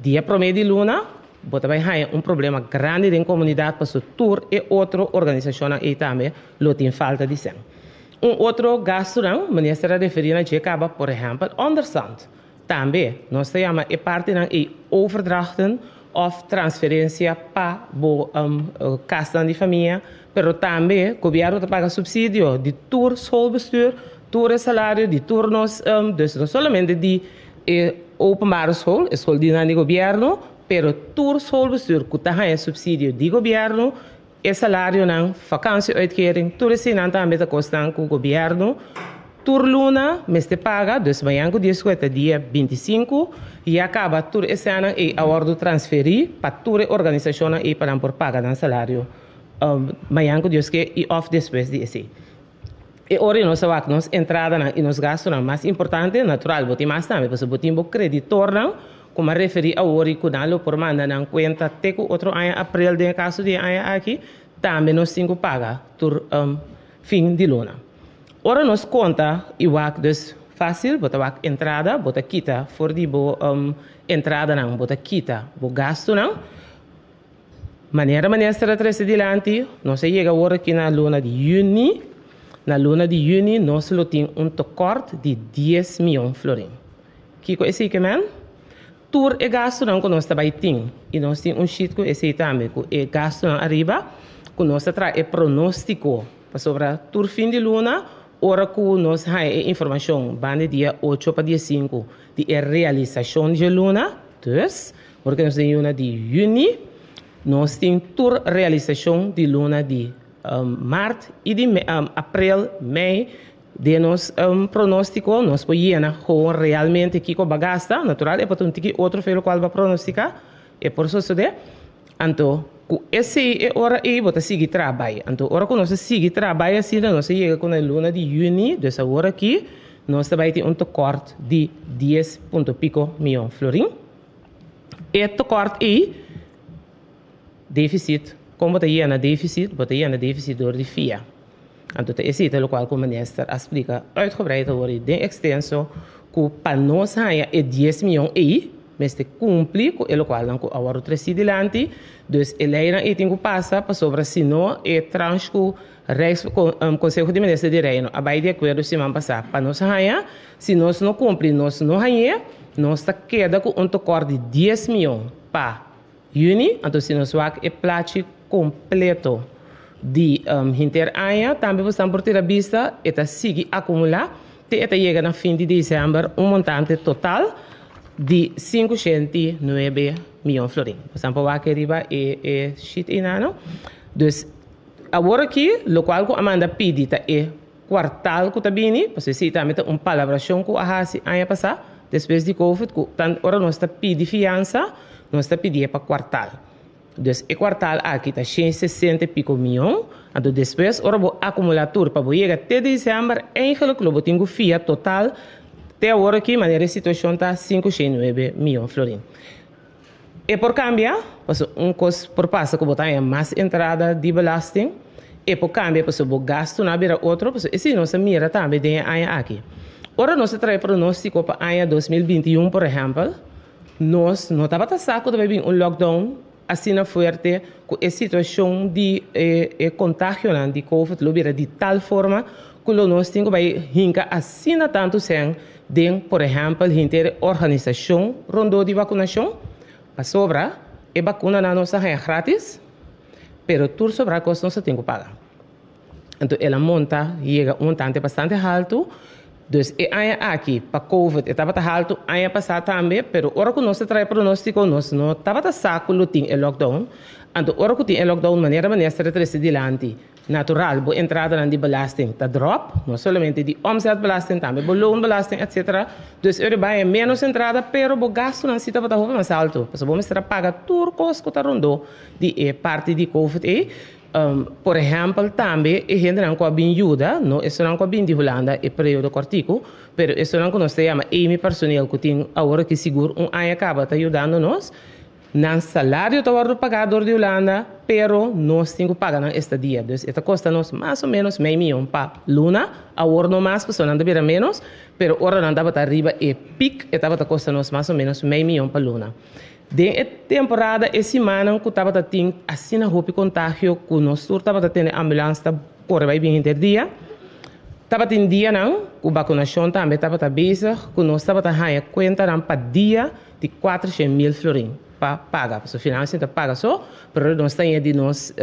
dia promedio de luna, bota vai haver problema grande na comunidade para o tour e outra organização aí também, lo tem falta de sangue. outro gasto, não, mas se referir a acaba, por exemplo, onderstand. Também, nós chamamos a parte de overdrachten of transferência para a casa de família, mas também o governo paga subsídio de tour schoolbestuur, tour salário, de turnos, dus não somente de openbare school, escola de governo, mas tour schoolbestuur, que tem subsídio de governo, e salário não, vakantieuitkering, toerisme também está custando com o governo. Turluna, mês de paga, dus banco de escueta dia 25 e acaba tur esse ano e a hora de transferir para tur organização e para por pagar no salário. Banco de escueta e off depois de esse. E ora nós vamos entrada e nos gastos mais importante, natural, botem mais também, porque botem o creditor não, como referir a hora que não por mandar na conta teco outro ano abril de caso de ano aqui, também nós temos que pagar tur fim de luna. Ora nos conta iwak dus fácil, bota wak entrada, bota quita, for di bo entrada não, bota quita, bo gasto não. Maneira será três adiante, nós chega agora aqui na luna de junho, nós temos tekort de 10 milhões florin. Kiko esse que man? Tur e gasto não que nós também tem, e nós temos sheet com esse também, com e gasto não arriba, com nós traz e pronóstico sobre tur fim de luna. Ora que nós temos informação, bande dia 8 para dia 5, de realização de luna, dus, porque nós temos luna de junho, nós temos tour realização de luna de março e de abril, maio, de nos pronóstico, nós podemos realmente que com bagasta, natural, e para ter outro feio qual vai pronosticar, e por isso de, então, esse hora aí bota seguir trabalho. Então, hora que nós seguir trabalho assim, nós chega com a luna de junho, dessa hora aqui, nós também temos tekort de 10,5 milhões florin. E tekort aí, déficit, como bota aí na déficit, door de FIA. Então, esse é o qual o minister explica uitgebreid hoor de extenso, que para nós é 10 milhões aí, mas te cumpre com o qual não agora três adiante, dus eleira e tem que passar para sobre se não é transco Conselho de Ministros de Reino, abai de acordo se man passar para nós raia, se nós não cumpre, nós não raia, nós está queda com tekort de 10 milhões para junho, então se nós vai é plate completo de interaia, também você por ter a vista, eta sigue acumular, eta chega na fim de dezembro montante total de 509 milhões florin. Por exemplo, aqui arriba é shit inano. Dus agora aqui, o qual que Amanda pede é quartal que está bem, porque se também tem palabração que a hasi ano passado, depois de Covid, que agora nós está pedindo fiança, nós está pedindo para quartal. Dus o quartal aqui está 160 e pico milhões, então depois agora vou acumular tudo para chegar até dezembro, eigenlijk o tenho fia total. Até agora aqui, maneira a situação está 509 milhões florin. E por cambiar, coisa por passa que botar mais entrada de belasting, e por cambiar, o gasto na beira outro, esse não se mira também de ano aqui. Ora, nós traz pronóstico para ano 2021, por exemplo, nós não estava saco de vir lockdown, assim forte, com a situação de contágio de Covid, de tal forma que nós temos que hincar assim tanto sem den, por exemplo, hinter organização rondou de vacinação, para sobra, e vacuna na nossa é grátis, pero tudo sobra costa nós tem que pagar. Então, ela monta, chega montante bastante alto, dus e aqui, para Covid, estava alto, ano passado também, pero ora que nós traz pronóstico, nós não estava saco lutin e lockdown, então, ora que tem e lockdown, maneira se retrece adiante, natural, boa entrada de belasting está drop, não somente de omzetbelasting, também loonbelasting, etc. Dus er vai menos entrada, pero o gasto não se está mais alto. Porque vamos pagar tudo coisa que está rondou de parte de Covid. Por exemplo, também a gente não tem ajuda, não é só não tem de Holanda e período cortico, pero isso não nós chama Amy personal que tem agora que seguro ano acaba tá ajudando nós. Não salário está pagador de Holanda, pero nós temos que pagar na estadia. Então, esta custa nos mais ou menos meio milhão para luna, agora não mais, porque não deve menos, pero agora não estava arriba e pic, estava custa nos mais ou menos meio milhão para luna. De temporada, essa semana, que estava tendo assim na roupa contágio, que nós estava tendo ambulância, por vai bem interdia, Estava em dia não, com vacunação também estava bezig, com nós estava a ganhar conta não para dia de 400.000 florins para pagar, porque o finanças não paga só, mas nós temos de nós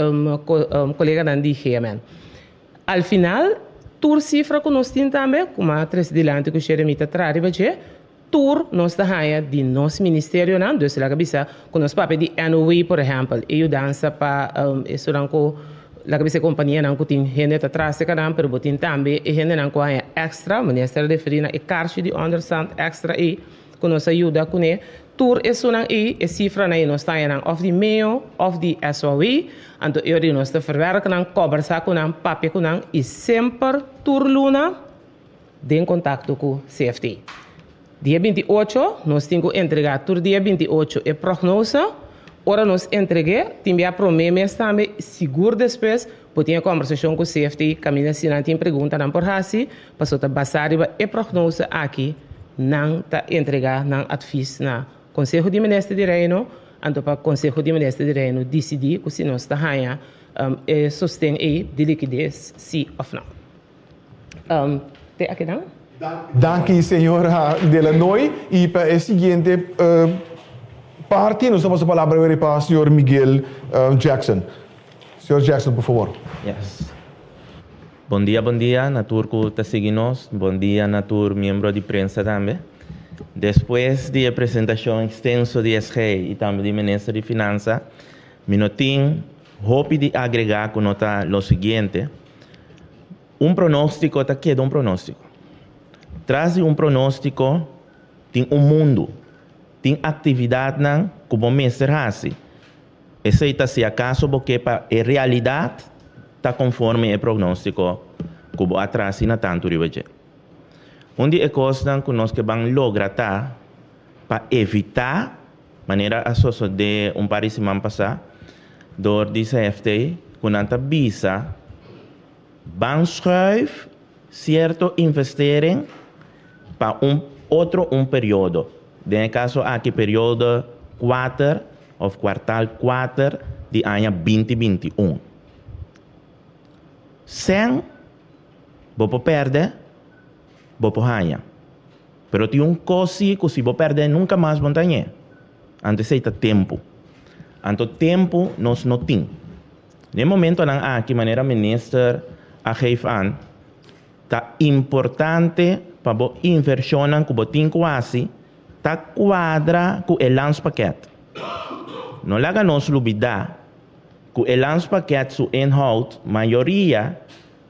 colega da DGM. Al final, tur cifra que nós temos também, como a três de lante que o Jeremita traz, tur nós está ganhar de nosso ministério não, dus la cabeça, com nós papel de NOE, por exemplo, e dança para isso não com la cabeça companhia não tem gente atrás de cada pero botin também e gente não com extra, o ministério de ferina e caixa de understand extra e com nos ajuda com ele tur isso não e cifra não nós está não of the mail of the SOE então eu nós está verwerken não conversar com não papel com não e sempre tur luna de contato com CFT. Dia 28 nós temos que entregar tur dia 28 e prognose. Ora nós entreguei, também a promessa também seguro depois, porque a conversação com o CFT, caminha se não tem pergunta não por assim, passou a basar e prognose aqui, não está entregar, não advice na Conselho de Ministro de Reino, então para o Conselho de Ministro de Reino decidir que se nós está ganhando sustém de liquidez, sim ou não. Tem aqui não? Danke, senhora Delanoy. E para a seguinte parte, nós vamos a palavra para o senhor Miguel Jackson. Senhor Jackson, por favor. Yes. Bom dia, Natur que está seguindo. Bom dia, Natur, membro de prensa também. Depois da apresentação extensa de SG e também do Ministro de Finanças, eu tenho hope de agregar com nota o seguinte. Pronóstico está queda pronóstico. Traz pronóstico, tem mundo. Tem atividade não como mestre assim. Esse está se acaso porque para a realidade está conforme o prognóstico como atrás na tanto ribeje. Onde é coisa que nós que vamos lograr para evitar maneira a de par de semana passada door de CFT com anta visa van schuif certo investering para outro período. No caso aqui período 4 ou quartal 4 de ano 2021. Sem você perde, você ganha. Pero tem coisa que se você perder nunca mais vai ganhar. Antes é tempo. Então tempo nós não temos. No momento não aqui maneira minister a geef aan, tá importante para você inversionar que você tem quase ta quadra com o lanspakket. Não laga nos lubida que o lanspakket su inhoud maioria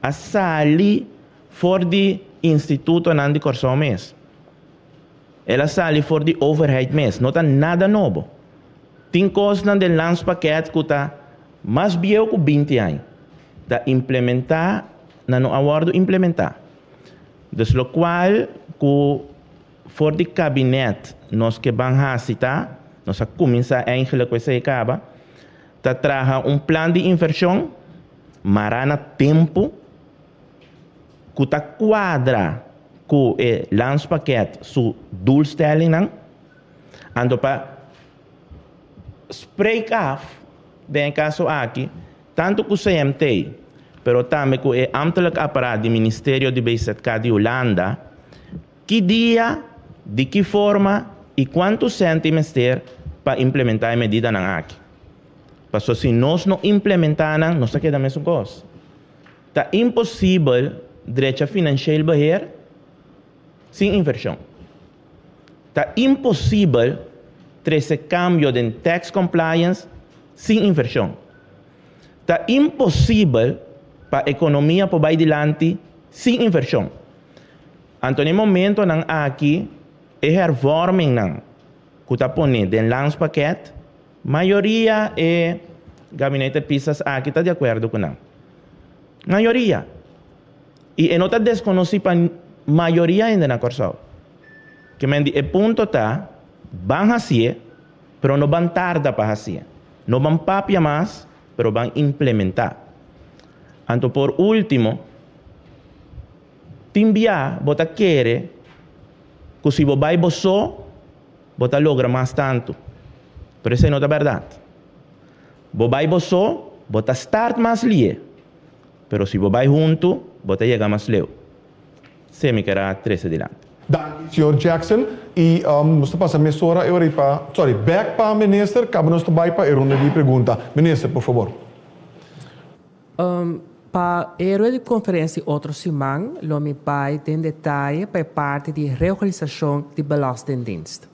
a sali for de instituto nan de corso mes. Ela sali for de overheid mes. Não tá nada novo. Tem coisas nan de lanspakket que tá mais biel que 20 anos. Tá implementar, não aguardo implementar. Dus lo qual que voor de kabinet nós que vamos citar, nós a começar eigenlijk com esse acaba, tá traga plan de inversão, marana tempo, que tá quadra com o landspakket su doelstelling não, ando para spreek af, den caso aqui, tanto com o CMT, pero também com o ambtelijk apparaat do Ministério de BZK de Holanda, que dia, de que forma e quantos cêntimos ter para implementar a medida na aqui. Porque se nós não implementarmos, nós queda a mesma coisa. Está impossível direito financeiro beheer sem inversão. Está impossível trazer cambio de tax compliance sem inversão. Está impossível para a economia por vai adiante sem inversão. Então, no momento não aqui, é hervorming não, que está pondo de landspakket, maioria é gabinete pisas aqui está de acordo com não. Maioria. E não está desconhecido para maioria ainda na corso. Que me diz, o ponto está, vão fazer, mas não vão tardar para fazer. Não vão papia mais, mas vão implementar. Então, por último, timbia, bota querer, que se você vai só, você logra mais tanto. Pero isso não é verdade. Você vai só, você start mais lie. Pero se você vai junto, você chega mais leu. se me queda 13 adiante. Dank u, senhor Jackson. E nós passamos a mesora Europa. Sorry, back para o ministro, cabe nós também para a ronda de pergunta. Ministro, por favor. Para a conferência outra semana, eu me vai em detalhe para parte de reorganização de Belastingdienst.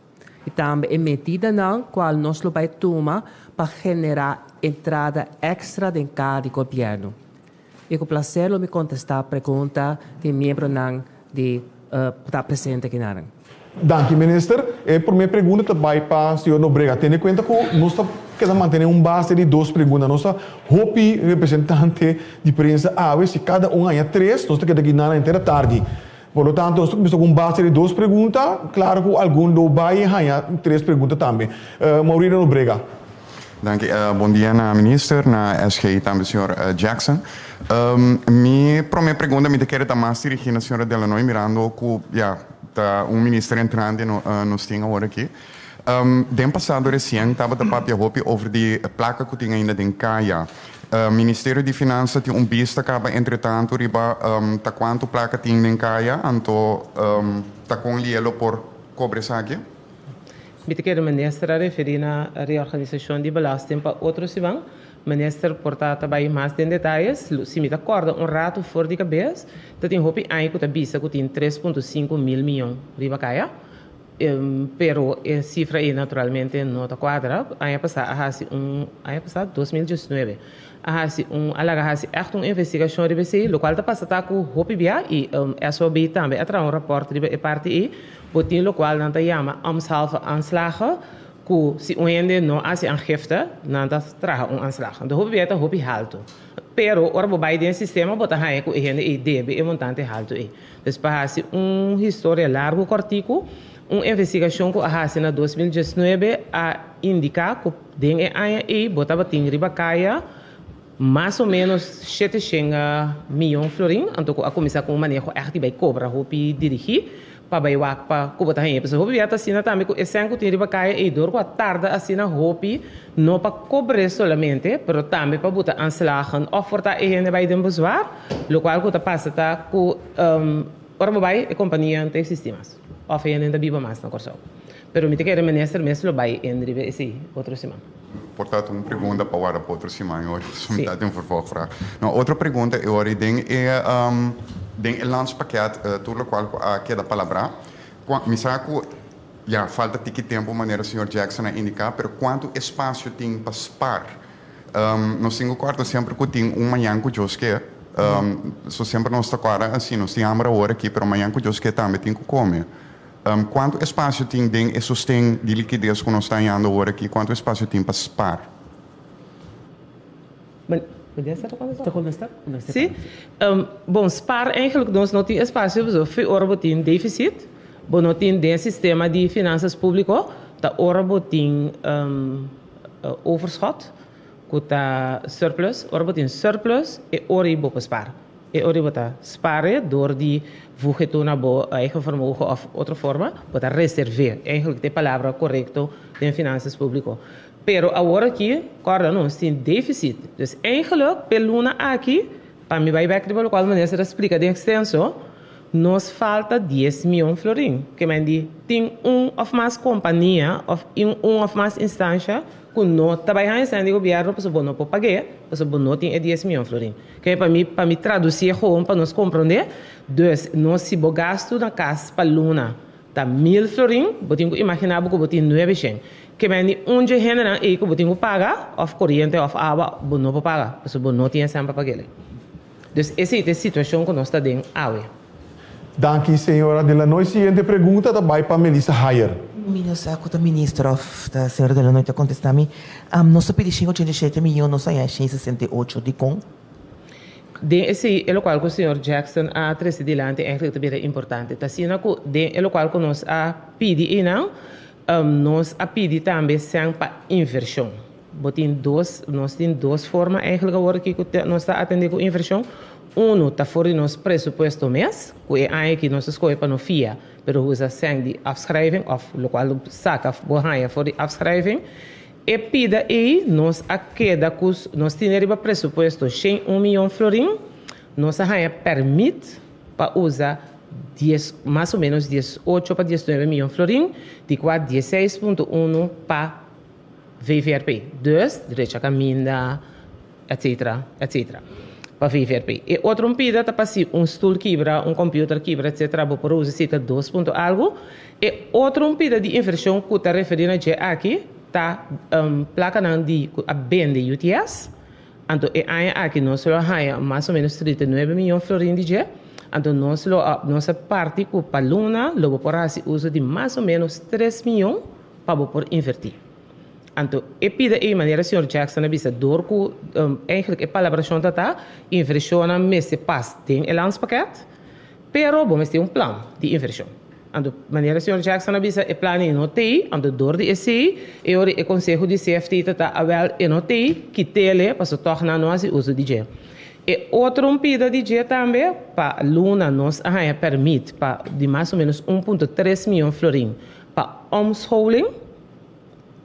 E também a medida na qual nós vai tomar para generar entrada extra de cada governo. E com prazer, eu me contestar a pergunta de membro de está presente aqui na. Dank u, minister. Por minha pergunta também para o senhor Nobrega. Tendo em conta que nós queremos manter base de 2 perguntas. Nós hopi representante de imprensa se cada ganha 3, nós queremos aqui na inteira tarde. Por lo tanto, nós começamos com base de 2 perguntas. Claro que algum do vai ganhar 3 perguntas também. Maurício Nobrega. Dank u. Bom dia, minister, na SGI também, senhor Jackson. Para minha pergunta, me quero mais dirigir na senhora Delanoy, mirando que ministro entrante nos tem agora aqui. Den passado recente, estava da papia hopi over die placa que tinha ainda em Caia. Ministério de Finanças tem vista acaba entretanto riba ta quanto placa tinha em Caia, anto ta com lielo por cobre aqui. Me quero ministro referir na reorganização de belasting para outros semana. Minister porta também mais em detalhes. Se me acorda rato fora de cabeça, tem hopi aí que vista que tem 3,5 mil milhões riba Caia. Pero a cifra aí naturalmente não está quadra. Ano passado 2019, echt uma investigação de BCI, o qual está passando com o HOPIBIA e SOB também, atrás um rapport de parte aí, botin o qual não chama amsalve aanslagen, que se o ende não hace aangifte, não está traga aanslag. De HOPIBIA está HOPI alto. Pero ora bo bij sistema bota hai ku ende e debe e montante alto e. Dus para história largo cortico, uma investigação que a na 2019 a indicar que den e botava tem riba caia mais ou menos 700 milhões florin, então a começar com manejo echt by cobra hopi dirigir para by wak para que bota aí, pessoal hopi ata sina também que esse tem riba caia e dor com a tarda assim hopi não para cobrar solamente, pero também para botar aanslagen of voor ta ene by den bezwaar, lo qual que passa ta ku ora by a companhia tem sistemas. Of hij ainda vive mais na Corsão. Pero me te quero minister mesmo vai em esse outra semana. Portanto, uma pergunta para outra semana. Hoje está em vervolgvraag. Nou, outra pergunta é ora den landspakket tudo qual que da palavra. Me saco falta tiki tempo maneira senhor Jackson a indicar, pero quanto espaço tem para spar? Nós temos quarto sempre que tem manhã que eu esquece. So sempre nós está agora assim, nós temos hambre hora aqui, pero amanhã que eu esquece também tem que comer. Quanto espaço tem e sustém de liquidez que nós estamos andando agora aqui? Quanto espaço tem para SPAR? Sim. Bom, SPAR eigenlijk nós não temos espaço para ora tem déficit, bom não tem de sistema de finanças públicas, tá ora tem overschot, que tá surplus, ora tem surplus e ora ibo SPAR. E ora bota sparen door die voegen toe naar eigen vermogen of outra forma, bota reserver. Eigenlijk de palavra correcto de finanças públicas. Pero agora aqui, corda nós tem déficit. Dus eigenlijk, peluna aqui, para me vai back de qual maneira explica de extenso, nos falta 10 milhões florin. Que men die tem of mais companhia of of mais instância que não trabalha em governo para o não pagar, para o não tem 10 milhões florin. Que para mim traduzir para nós compreender, dus nós se gasto na casa para luna tá 1000 florin, botinho imaginar que botinho 900. Que men onde genera e que botinho paga of corrente of água, não para pagar, para o não tem sempre para pagar. Dus essa é a situação que nós está dentro água. Dank u, senhora Delanoy. Seguinte pergunta também para Melissa Hayer. Ministro, da senhora Delanoy está contestando. Nós pedimos 87 milhões, nós aí 68 de com. Esse é o qual o senhor Jackson a trazer adiante é muito importante. Tá sendo que é o qual nós a pedir não, nós a pedir também sempre inversão. Nós temos duas formas eigenlijk agora que nós está atendendo com inversão. Está fora do nosso pressuposto mês, que é aí que nós escolhemos para não FIA, pero usa sangue de afschrijving, of o qual saca borraia for de afschrijving. E pida aí, nós a queda que nós temos pressuposto 1 milhão florin, nós a permite para usar más ou menos 18 para 19 milhões florim, de qual 16,1 para VVRP. Dus, direita caminda, etc. Para VVRP. E outro pida tá para stoel quebra, computer quebra, etc. Por uso cita 2 ponto algo. E outro pida de inversão que está referindo aqui, tá placa não de a bende UTS. Então, aqui nós só há mais ou menos 39 milhões florim de dia. Então, nossa parte com a Luna, logo por assim uso de mais ou menos 3 milhões para por invertir. Então, e pide de maneira, senhor Jackson, a bisa door que eigenlijk a palavra tá inversão na mês pas tem o lanspakket, pero vamos ter plano de inversão. Então, maneira, senhor Jackson, a bisa plano não tem, então door de ECI, e ora o conselho de CFT tá avel não tem, que tele para se tornar nós uso de dinheiro. E outro pida de dia também para Luna nos permite para de mais ou menos 1,3 milhões florim para homeschooling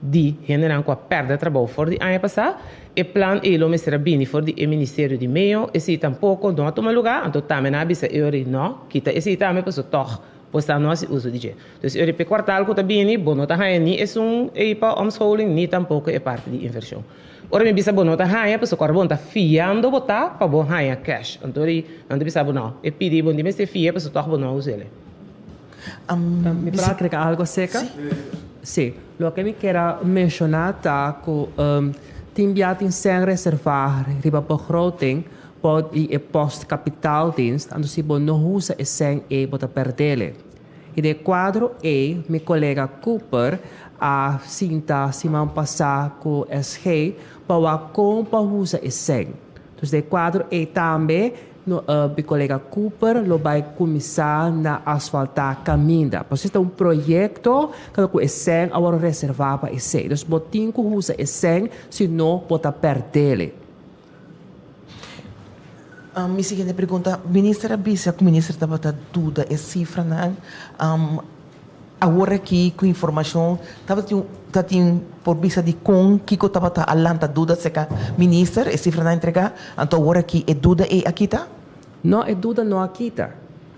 de generar com a perda de trabalho for de ano passado e plan ele mestra bem for de Ministério de Meio e se tampouco não toma lugar então também na bisa euri não kita esse também para toh postar nós uso de dia então euri pe quartal que tá bem bono tá ni é para homeschooling ni tampouco é parte de inversão ora me bisa bono tá para so carbon tá fiando botar para bom cash então bisa bono e pedir bom de mestre fia para so toh bono usele me para agregar algo seca Sim, o que me quero mencionar é que tem sem reservar riba begroting pode e post-kapitaaldienst, então se você não usa sem bota perder. E de quadro meu colega Cooper a cinta semana passada com SG para como usa sem. Então de quadro também no colega Cooper lo vai começar na asfaltar caminda. Pois é projeto que é sem agora reservar para esse. Então botinho que usa sem, se não pode perder. Minha seguinte pergunta, ministra Bisa, que o ministro estava a dúvida é cifra não? Agora aqui com informação estava por vista de com que eu estava a lanta dúvida se que ministro é cifra não entregar então agora aqui é dúvida é aqui tá não é dúvida não aqui tá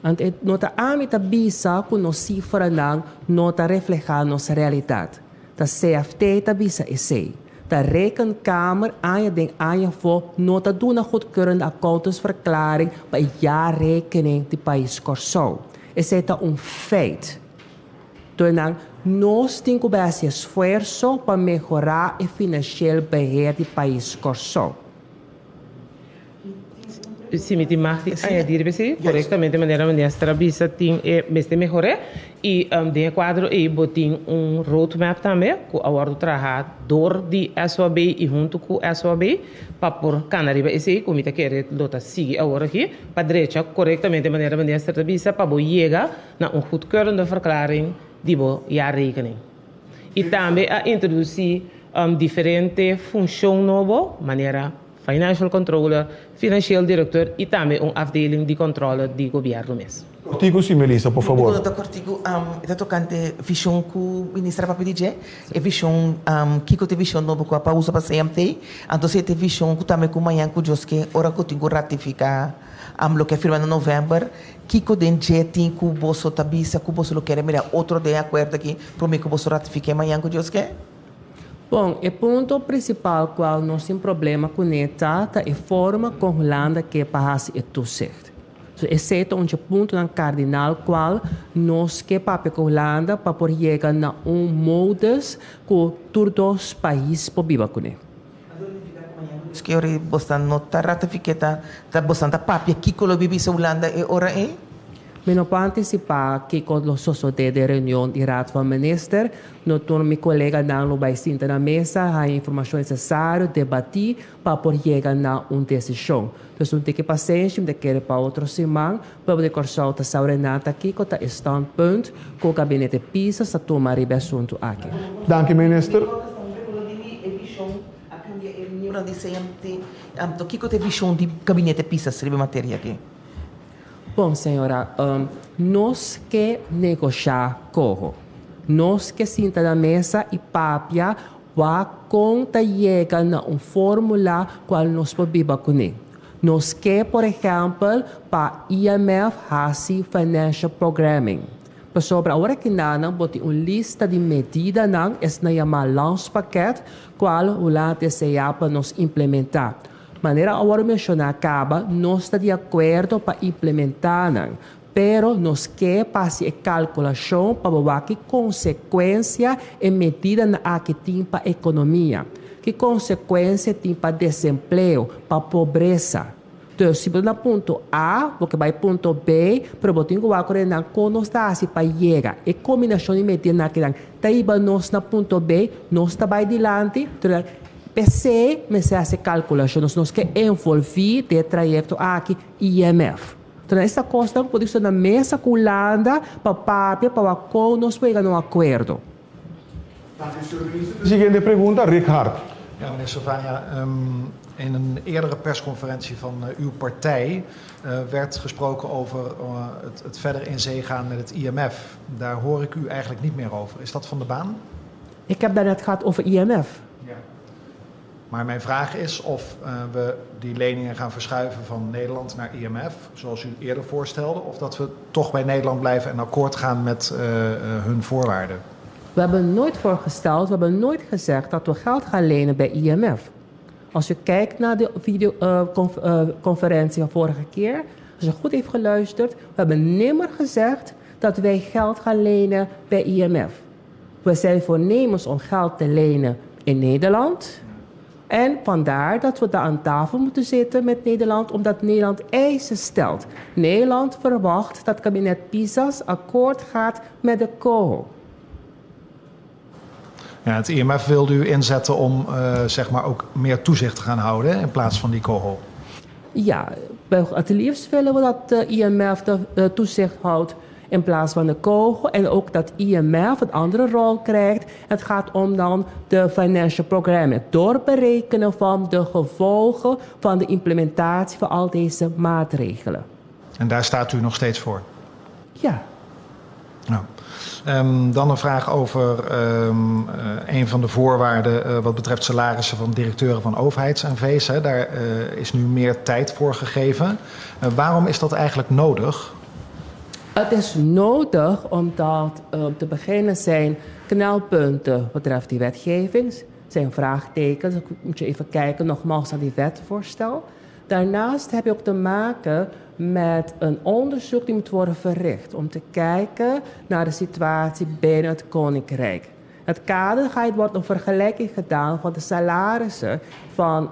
então nota a mim tá bisa com no cifra não tá reflejar nossa realidade tá CFT tá bisa é sei tá rekenkamer aan den aan je voor nota doen goedkeurende accountantsverklaring bij jaarrekening die país Corsou esse é feit. Então, nós temos que fazer esforço para melhorar o financeiro do país Corsou. Se me dimachtig añadir correctamente de maneira ministra bisa tem mestre melhorar e de quadro e botin roadmap também que agora trabalhar door de SOB e junto com SOB para por canariba esse comité que lota sigue agora aqui para direita correctamente de maneira ministra bisa para chegar na goedkeurende verklaring die bo jaarrekening. E também a introduzir diferente funções novo maneira financial controller, financial director e também afdeling de controle de governo mesmo. Cortigo, sim, Melissa, por favor. Eu cortigo, está tocante visão que o ministro vai pedir, é visão que tem visão novo com a pausa para CMT, então se tem visão que também com manhã que eu que ora que tenho ratificar lo que firma em novembro, que tem jeito que o bolso tabisa, que o bolso quer mirar outro de acordo aqui, para mim que o bolso ratifique manhã que eu que Bom, o ponto principal qual nós temos problema com esta é a forma como a Holanda quer passar tudo certo. Esse é um ponto cardinal qual nós quer para a Holanda para poder chegar a modus que todos os países podem viver com ele. Que ora você não está ratificada, você está papia que colo vive a Holanda e ora é? Eu não posso antecipar que quando eu sou de reunião de Raad van Minister, não tenho meu colega não vai sentar na mesa, a informação necessária, debater para poder chegar a uma decisão. Então, tem que paciência, tem que ir para outra semana, para poder cortar a saurenata aqui, com o standpunt, com o gabinete PISA, para tomar o assunto aqui. Dank u, minister. O que é a visão do gabinete PISA sobre a matéria aqui? Bom, senhora, nós que negociar corro. Nós que sentar na mesa e papia, vai conta chega na fórmula qual nós podemos com ele. Nos que, por ejemplo, para IMF hasi financial programming. Sobre a hora que nana boti lista de medidas nang es na yama lanspakket qual o late se para nos implementar. Maneira agora mencionar acaba, nós está de acordo para implementar nang. Pero nos quer fazer calculação para ver que consequência e medida na que tem para a economia, que consequência tem para desemprego, para pobreza. Então, se você na ponto A, você vai ponto B, para você tem que ver como está assim para chegar. E combinação de medidas na que daí nós na ponto B, nós está vai adiante. Então, PC, mas essa calculação nós quer envolver de trajeto aqui IMF. Então, essa coisa pode ser na mesa com Holanda para como nós pegamos um acordo. Seguinte pergunta, Richard. Ja, meneer Savania, in een eerdere persconferentie van uw partij werd gesproken over het verder in zee gaan met het IMF. Daar hoor ik u eigenlijk niet meer over. Is dat van de baan? Ik heb daarnet gehad over IMF. Ja. Maar mijn vraag is of we die leningen gaan verschuiven van Nederland naar IMF, zoals u eerder voorstelde, of dat we toch bij Nederland blijven en akkoord gaan met hun voorwaarden. We hebben nooit voorgesteld, we hebben nooit gezegd dat we geld gaan lenen bij IMF. Als je kijkt naar de videoconferentie van vorige keer, als je goed heeft geluisterd, we hebben nimmer gezegd dat wij geld gaan lenen bij IMF. We zijn voornemens om geld te lenen in Nederland. En vandaar dat we daar aan tafel moeten zitten met Nederland, omdat Nederland eisen stelt. Nederland verwacht dat kabinet PISA's akkoord gaat met de COHO. Ja, het IMF wilde u inzetten om zeg maar ook meer toezicht te gaan houden in plaats van die COHO. Ja, het liefst willen we dat de IMF de toezicht houdt in plaats van de COHO. En ook dat IMF een andere rol krijgt. Het gaat om dan de financial programma. Het doorberekenen van de gevolgen van de implementatie van al deze maatregelen. En daar staat u nog steeds voor? Ja. Nou. Dan een vraag over een van de voorwaarden wat betreft salarissen van directeuren van overheids-NV's. Daar is nu meer tijd voor gegeven. Waarom is dat eigenlijk nodig? Het is nodig omdat te beginnen zijn knelpunten wat betreft die wetgeving. Zijn vraagtekens. Dan moet je even kijken nogmaals naar die wetvoorstel. Daarnaast heb je ook te maken met een onderzoek die moet worden verricht om te kijken naar de situatie binnen het Koninkrijk. Het kader wordt een vergelijking gedaan van de salarissen van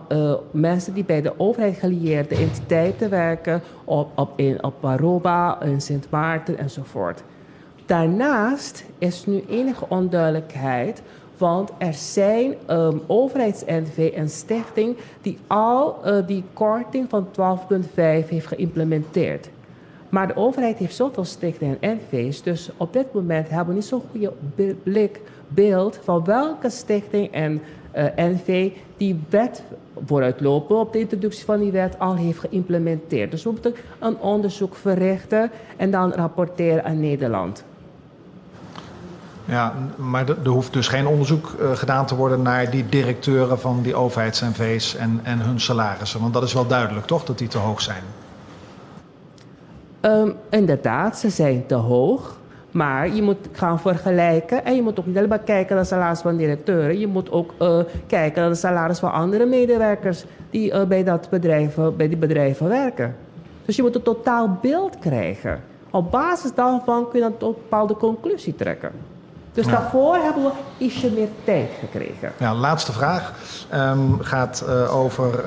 mensen die bij de overheid gelieerde entiteiten werken op Aruba, in Sint Maarten enzovoort. Daarnaast is nu enige onduidelijkheid, want er zijn overheids-NV en stichting die al die korting van 12,5 heeft geïmplementeerd. Maar de overheid heeft zoveel stichtingen en NV's, dus op dit moment hebben we niet zo'n goede beeld van welke stichting en NV die wet vooruitlopen op de introductie van die wet al heeft geïmplementeerd. Dus we moeten een onderzoek verrichten en dan rapporteren aan Nederland. Ja, maar er hoeft dus geen onderzoek gedaan te worden naar die directeuren van die overheids-NV's en hun salarissen. Want dat is wel duidelijk, toch, dat die te hoog zijn? Inderdaad, ze zijn te hoog. Maar je moet gaan vergelijken en je moet ook niet alleen maar kijken naar de salaris van directeuren. Je moet ook kijken naar de salaris van andere medewerkers die bij die bedrijven werken. Dus je moet een totaal beeld krijgen. Op basis daarvan kun je dan tot een bepaalde conclusie trekken. Dus daarvoor hebben we ietsje meer tijd gekregen. Ja, laatste vraag gaat over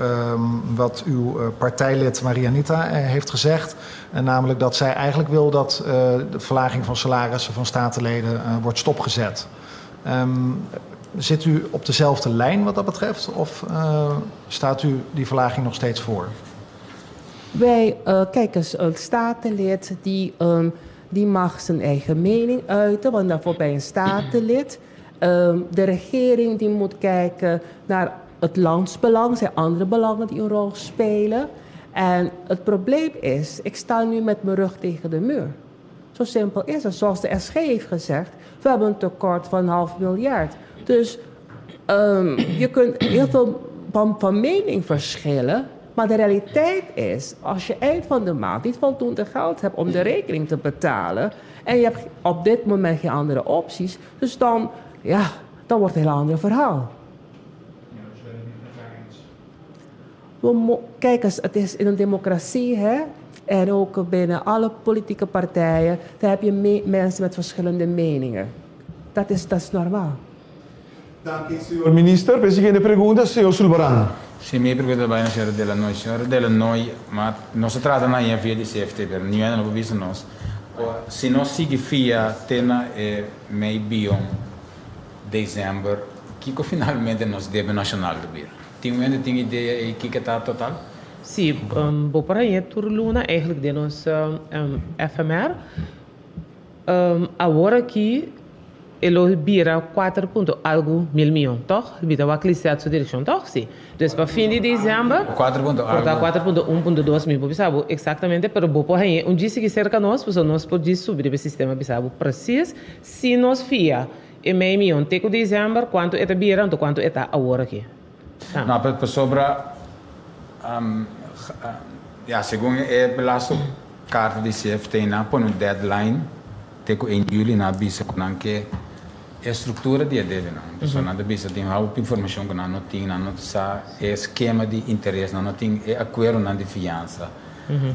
wat uw partijlid Marianita heeft gezegd. Namelijk dat zij eigenlijk wil dat de verlaging van salarissen van statenleden wordt stopgezet. Zit u op dezelfde lijn wat dat betreft? Of staat u die verlaging nog steeds voor? Wij, kijk eens, een statenlid die mag zijn eigen mening uiten, want daarvoor bij een statenlid. De regering die moet kijken naar het landsbelang. Er zijn andere belangen die een rol spelen. En het probleem is, ik sta nu met mijn rug tegen de muur. Zo simpel is het. Zoals de SG heeft gezegd, we hebben een tekort van 500 miljoen. Dus je kunt heel veel van mening verschillen. Maar de realiteit is, als je eind van de maand niet voldoende geld hebt om de rekening te betalen en je hebt op dit moment geen andere opties, dus dan wordt het een heel ander verhaal. Kijk eens, het is in een democratie, hè? En ook binnen alle politieke partijen, daar heb je mensen met verschillende meningen. Dat is normaal. Dank u, senhor minister. Presidente pergunta, senhor Sulbaran. Sim, minha pergunta vai na senhora Delanoy. Senhora Delanoy, mas não se trata na via de CFT, não é não visto nós. Se nós significa tena maybe dezembro, que finalmente nós deve nacional de vir. Tem ideia que está total? Sim, para aí turluna eigenlijk de nos FMR. Agora que ele bira 4 algo mil milhões, toch? Bira o aclisado sua direção, toch? Sim. Dus para fim de dezembro, 4.1.2 mil, bisabo, exatamente, pero por aí disse que cerca nós, pois nós podemos subir o sistema, bisabo, preciso, se nós fia e meio milhão, teco dezembro, quanto é bira, então quanto é agora aqui? Não, para sobra, segundo é pela carta de CFT, na por um deadline, teco em julho na bisa com que a estrutura de dele não, pessoa nada bisa tem alguma informação que não tem, não sabe esquema de interesse, não tem acordo não de fiança.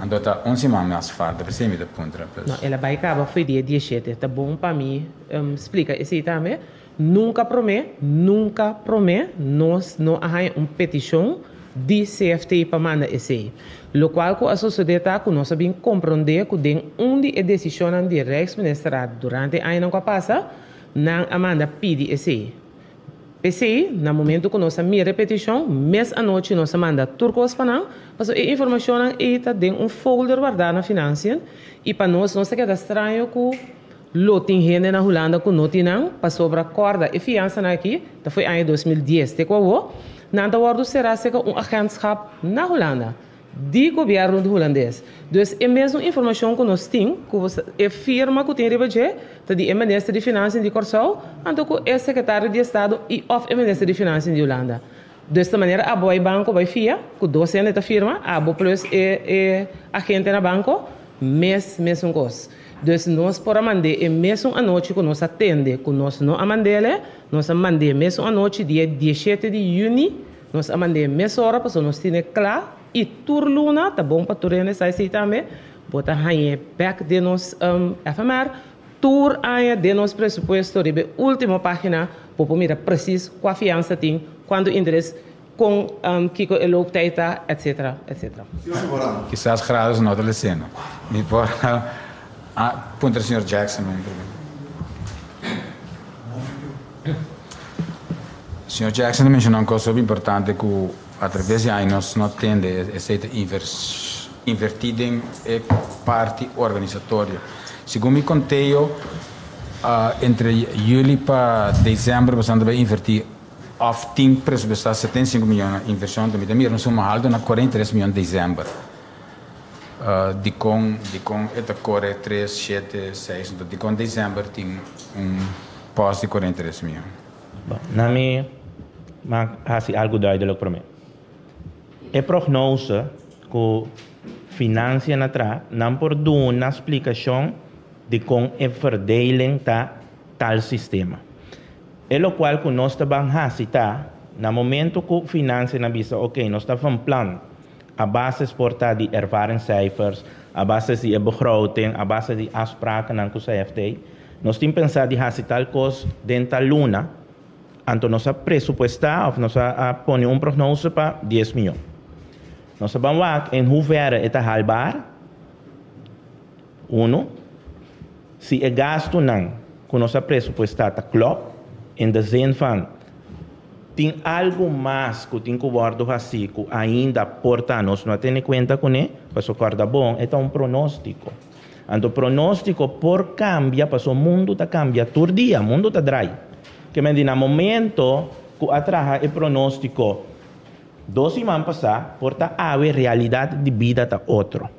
Então tá 11 mais falta para ser me da ponta. Não, ela vai acabar foi dia 17, tá bom para mim, explica esse também. Nunca promete, nós não há uma petição de CFT para mandar esse. Lo qual a sociedade está com nós bem compreender que tem onde decisão de Rijksminister durante a ano que passa, não Amanda pede esse. PC, no momento que nós mira repetição, mês à noite nós manda turcos para nós, mas a informação está dentro folder guardado na finança e para nós não se queda estranho que loting gente na Holanda que não tinham para sobre a corda e fiança aqui, que foi em 2010, te qual na antwoord será agentschap na Holanda, de governo holandês. Dus é mesmo informação que nós temos, que é firma que tem rebate, que é ministro de Finanças de Corsol, então que é secretário de Estado e é ministro de Finanças de Holanda. Desta maneira, a boa banco vai FIA, que docente da firma, a boa plus é agente na banco, mesmo coisa. Dus nós por mandar é mesmo a noite que nós atende, que nós não amandele, nós mandamos mesmo a noite dia 17 de junho, nós mandamos mesmo hora para nós ter claro e turluna tá bom para turene sai se também, bota aí back de nós FMR, tur aí de nós presupuesto de última página, para mira preciso qual fiança tem, quando interesse com que ele obtém, etc. Quizás grados não te lecendo. Me por punto do Sr. Jackson. O Sr. Jackson mencionou uma coisa importante que através de anos não tende a ser invertida em parte organizatória. Segundo me contei, entre julho para dezembro, bastante bem invertir. Tem presupuestado 75 milhões de inversão, também não são alto na 43 milhões de dezembro. De com esta core 3, 7, 6, então de com dezembro tem pós de 43 milhões. Bom, na minha, mas algo duidelijk para mim. É prognose que financia na tra não por uma explicação de como é verdeling tal sistema. É o qual que nós estamos fazendo no momento que financia na visa, ok, nós estamos um plano a base porta de ervaringscijfers, a base de begroting, a base de afspraken aan CFT. Nós temos pensado de fazer tal coisa dentro da luna, então nós presupuestar ou nós põe prognose para 10 milhões. Nós vamos ver em hoeverre é haalbaar. Se é gasto não, que nós presupuestar klopt, in de zin van tem algo mais que tem que guardar assim que ainda porta nós não tem em conta com ele, para o corda bom, é um pronóstico. Então o pronóstico por cambia, para o mundo tá cambia todo dia, o mundo tá drai. Que me no momento que atraja o pronóstico 2 semanas passar, porta a realidade de vida tá outro.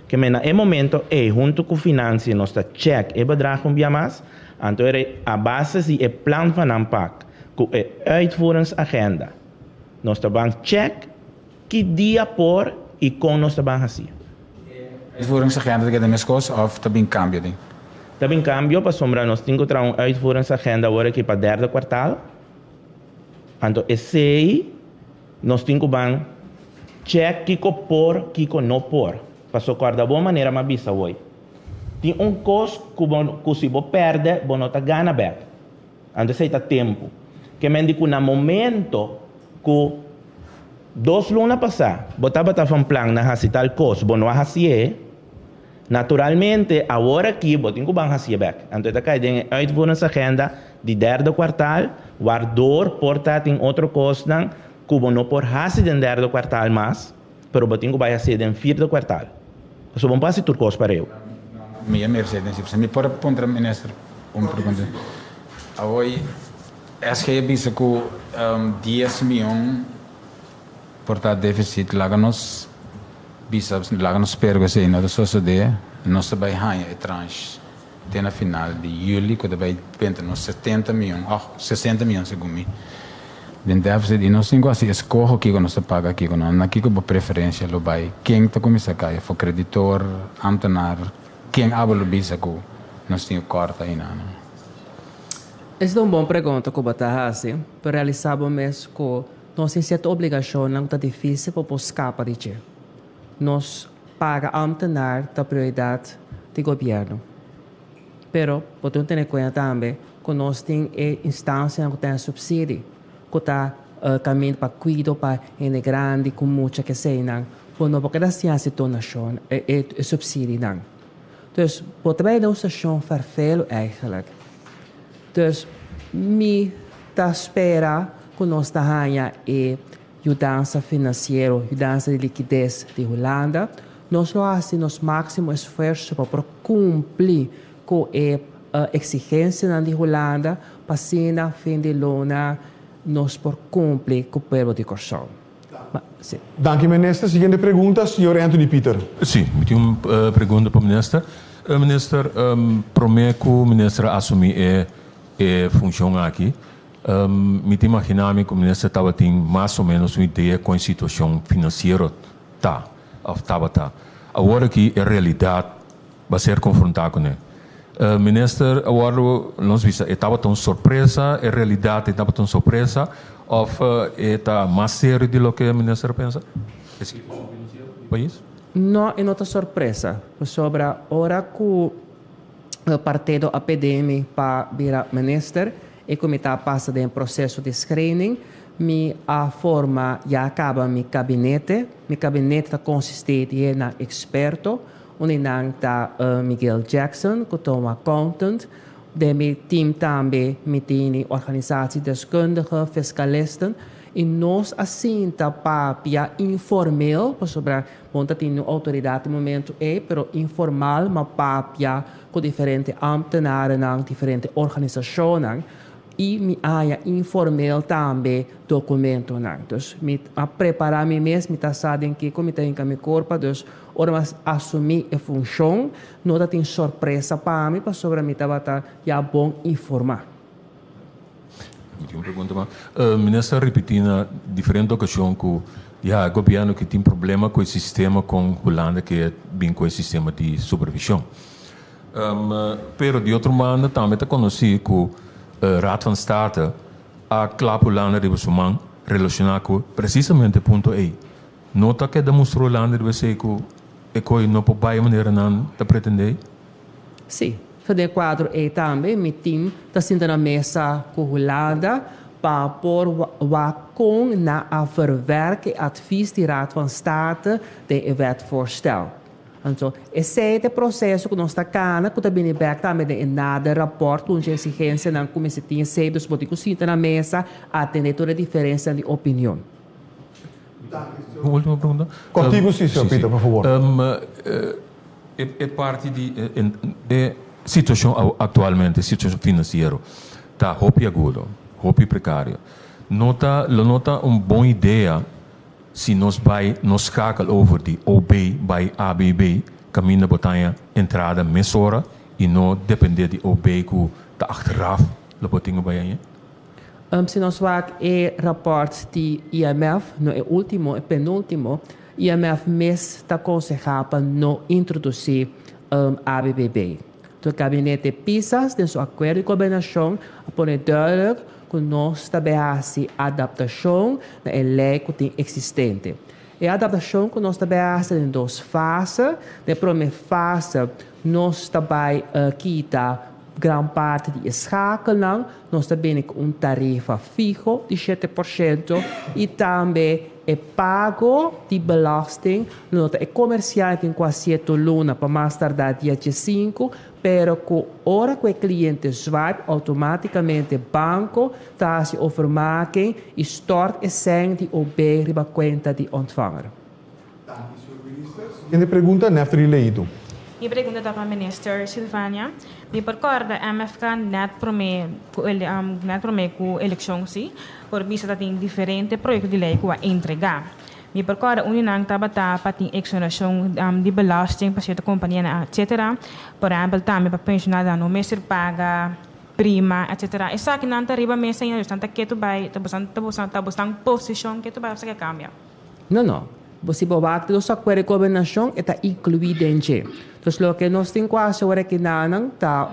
Que me no momento junto com finanças nós tá check e bedrag um dia mais, então a base de plan van aanpak. Com a uitvoeringsagenda. Nós estamos check que dia por e com nós trabalhamos assim. Uitvoeringsagenda que de mescos of te bem cambio ding. Também cambio para sombra nós temos que trazer uitvoeringsagenda agora aqui para derde kwartaal. Então esse aí nós temos que ban check kiko por kiko não por. Para socorrer da boa maneira mas bisa hoje. Tem custo que se você perde, você não ganha bem. Então isso é tempo. Que me diz que no momento que 2 lunas passar, você está um plano na fazer tal coisa, você não fazer, naturalmente, agora aqui, você tem que fazer bem. Então, está caindo uitvoeringsagenda de derde kwartaal, waardoor porta em outra coisa, que você não pode fazer no derde kwartaal mais, mas você tem que fazer no vierde kwartaal. Então, vamos fazer tudo coisa para eu. Minha Mercedes, se me pode pôr o ministro uma pergunta. Hoje, acho que é bisa que 10 milhões por déficit láganos bisa láganos pergo se não só se de nós vai ganhar tranche até na final de julho quando vai vender nos 70 milhões 60 milhões segundo mim den déficit e nós temos assim escorro aqui que nós paga aqui quando aqui com preferência lo vai quem está começar a cair for creditor ambtenaar quem abre o bisa que nós temos corta aí não. Esta é uma boa pergunta que você faz, para realizar o mês que nós temos certa obrigação, não está difícil para escapar de isso. Nós paga ambtenaar da prioridade do governo. Pero, podemos ter em conta também que nós temos instâncias que têm subsídio, que está caminhando para cuidar para gente grande, com muita que sei, não. Por não porque assim a donação é subsídio, não. Então, podemos dar uma situação farfelo eigenlijk. Dus, me está espera que nós tenhamos ajuda financeira, ajuda de liquidez de Holanda. Nós fazemos nosso máximo esforço para cumprir com a exigência de Holanda, para na fim de lona, nós por cumprir com o povo de Corsão. Dank u, minister. Seguinte pergunta, senhor Anthony Peter. Sim, eu tenho uma pergunta para o ministro. Minister, prometo que o ministro assumir função aqui. Me imaginar que o ministro estava tendo mais ou menos uma ideia com a situação financeira agora que a realidade vai ser confrontada com ele. Minister, agora nós vimos estava tão surpresa, a realidade estava tão surpresa, ou está mais sério do que o ministro pensa? A situação financeira do país? Não é outra surpresa. Sobre a hora que o partido APDM para virar ministro, e como está passando em processo de screening, a forma já acaba meu gabinete está consistente em experto, onde está Miguel Jackson, que toma accountant, de meu time também tem organisatie deskundige, fiscalisten, e nós assim tá papia informal, sobre onde tem autoridade no momento pero informal, mas papia com diferentes ambtenares, diferentes organizações, e me há informal também documento. Então, me preparar me mesmo, me sabendo que como tem que me corpo, então, ora assumir a função, não tem surpresa para mim, para sobre me tá já bom informar. Uma pergunta, mas ministro repetiu na diferente ocasião que o governo que tem problema com o sistema com a Holanda que é bem com o sistema de supervisão. Pero de outra maneira também está conhecido que Raad van State a clap Holanda de Besumang relacionado com precisamente ponto E. Nota que demonstrou Holanda de você que não pode baixar maneira não te pretender? Sim. De quadro e também meu time está sentando na mesa com a Holanda para pôr com na verwerken advies die Raad van State de wetvoorstel. Então, esse é o processo que nós está cana, que também é também de nada rapport, onde a exigência na comissão tem sempre os políticos sentam na mesa, atender toda a diferença de opinião. Última pergunta. Contigo, sim, senhor Peter, por favor. É parte de situação atualmente, situação financeira, está roupa aguda, roupa precária. Nota uma boa ideia se nós cacal over de OB by ABB, caminho da botanha, entrada mesora e não depender de OB que está achteraf, lo botinho bij je? Se nós vamos e rapport de IMF, no é último e penúltimo, IMF mesmo está aconselhando para não introduzir ABBB. O gabinete PISA, em seu acordo de governação, põe duidelijk que nós trabalhamos a adaptação na lei que tem existente. E a adaptação que nós trabalhamos em 2 fases. Na primeira fase, nós trabalhamos quitar grande parte de escakeling. Nós trabalhamos com tarifa fixo de 7% e também é pago de belasting. Nota é comercial tem quase 7 luna para mais tardar dia 5, pero que hora que o cliente swipe automaticamente o banco está se overmaken e stort e sende o bem riba conta de ontvanger. E a pergunta Neftali Leito. Minha pergunta para a ministra Silvânia. Me recorda a MFK net promete com eleição sim, por vista tem diferentes projetos de lei que vai entregar. Me recorda Uninang tabata para ter exoneração de belasting para certa companhia, etc. Por exemplo, também para pensionada não me ser paga prima, etc. Essa aqui não arriba mesa ainda, está que tu vai, tá posição que tu vai fazer cambia. Não. Você pode ver que os acordos de governação está incluído em G. Então, o que nós temos quase agora que não está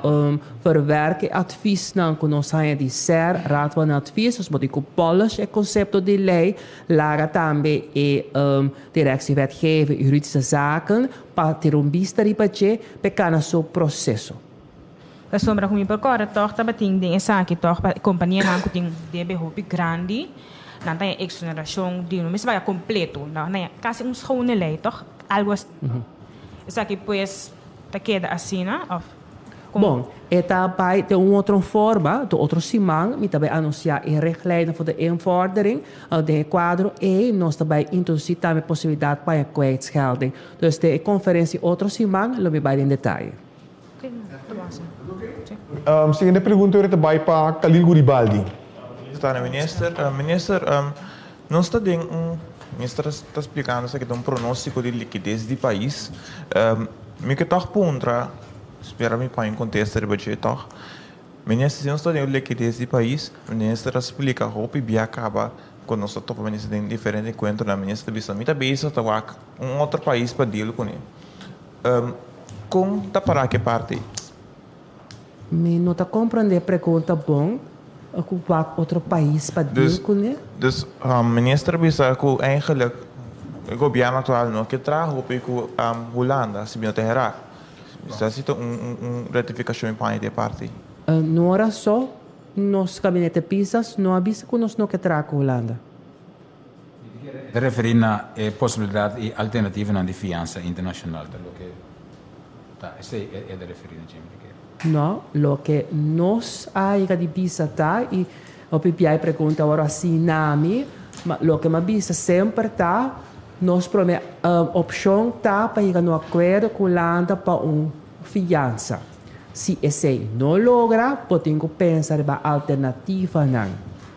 verwerken advies não que nós temos de ser raad van advies, nós podemos polish o conceito de lei, lá também é direção wetgeving, juridische zaken, para ter vista de budget, para seu processo. A sombra como por agora, toch tá batendo essa aqui, toch companhia não que tem DB hobby grande. Não tem exoneração de não se vai completo, não é quase schone lei, toch? Algo assim. Isso aqui pois tá queda assim, of bom, também tem outra forma, de outro simang, me também anunciar em reglijn voor de invordering, de quadro e nós também introduzir também possibilidade para a kwijtschelding. Dus de conferência outro simang, lo me vai em detalhe. Seguinte pergunta é para Khalil Guribaldi. Minister, não está dando ministro está explicando que tem pronóstico de liquidez do país. Me que toch pondra, espera me para em contexto de budget toch. Ministro, não está dando liquidez do país. Ministro explica roupa e bia acaba quando nós estamos ministro tem diferente encontro na ministra bisa. Me também isso tá outro país para deal com ele. Como tá para que parte? Me não tá compreender pergunta bom. Ocupar outro país para deal com ele? Dus minister bisa que eigenlijk o governo atual não que traz o pico Holanda se bem terra. Isso é retificação em parte parte. Não era só nos gabinete pisas não avisa que nós não que traz a Holanda. Referir na possibilidade e alternativa na fiança internacional, do que tá, esse é de referir a gente. No, lo que nos hay de visitar y o PPI pregunta ahora si nami, lo que me visa sempre está nos promete opção tá para ir no acordo com Holanda para fiança. Se esse não logra, podemos pensar em alternativa não.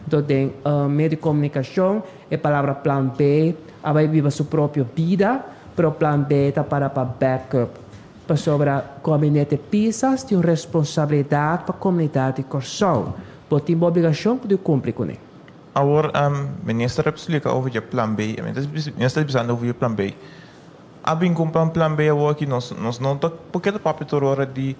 Então, tem meio de comunicação, a palavra plan B, vai viver sua própria vida, pero plan B está para backup. Sobre o gabinete PISA tem responsabilidade para a comunidade de Corsão. Pode ter obrigação de cumprir com ele. Agora, minister explica over o plan B. Minister pensando over o plan B. Abin com plan B agora que nós não tá porque o papel hora de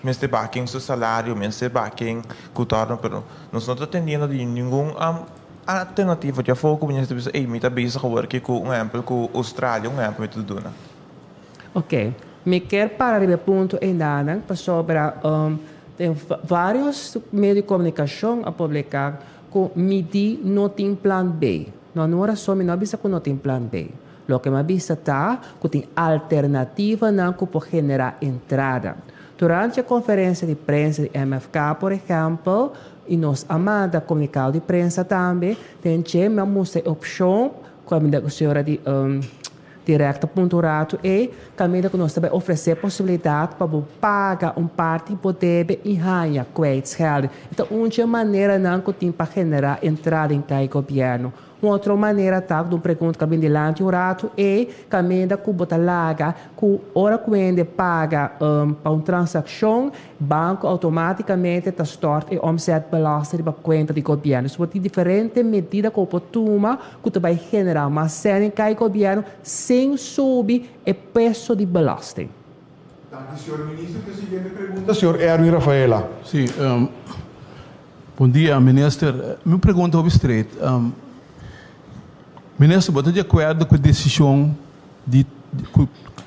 minister backing seu salário, minister backing cultura, pero nós não tá atendendo de nenhuma alternativa. Já foi o minister pensa, ei, me tá bem agora que com exemplo com Austrália, exemplo de tudo, né? Ok. Me quero parar de ponto em nada para sobre tem vários meios de comunicação a publicar que MIDI não tem plan B. Não era só me não avisa que não tem plan B. O que me avisa tá que tem alternativa não que pode generar entrada. Durante a conferência de prensa de MFK, por exemplo, e nós amada comunicado de prensa também, tem que mostrar opção como a senhora de direta ponturado e caminho que nós também oferecer possibilidade para pagar parte poder e ganhar kwijtschelding. Então, uma maneira não que tem para generar entrada em cada governo. Uma outra maneira, tá, do pergunta que vem delante o rato é caminha que bota larga, que hora que vende paga para uma transação, banco automaticamente está storte e omzet belasting para conta do governo. Isso tem diferentes medidas que você toma que vai generar mais cena em cada governo sem subir o peso de belasting. Dank u, senhor ministro. De seguinte pergunta, senhor Erwin Rafaela. Sim, bom dia, ministro. Minha pergunta é straight. Ministro, você está de acordo com a decisão que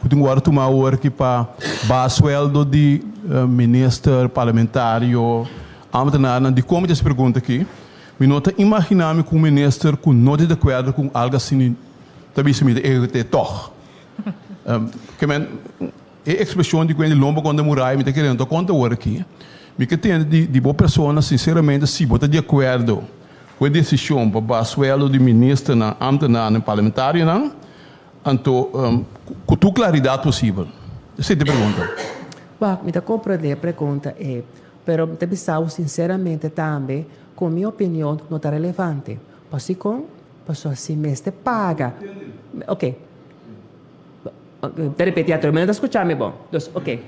tem agora tomar agora que para baixo sueldo de ministro parlamentário, de como essa pergunta aqui, me nota imaginar-me com o ministro que não está de acordo com algo assim, também se me é toch. Que a expressão de quando lomba quando murai me está querendo conta agora aqui. Me que tem de boa pessoa, sinceramente, se você está de acordo com a decisão para baixo sueldo de ministro na no parlamentário, não? Então, com toda claridade possível. Essa é a pergunta. Bah, me compreender a pergunta é, pero me pensar sinceramente também, com minha opinião, não está relevante. Porque com pessoa se mestre paga. Ok. Te repetiatore, me não está escutando, bom. Ok.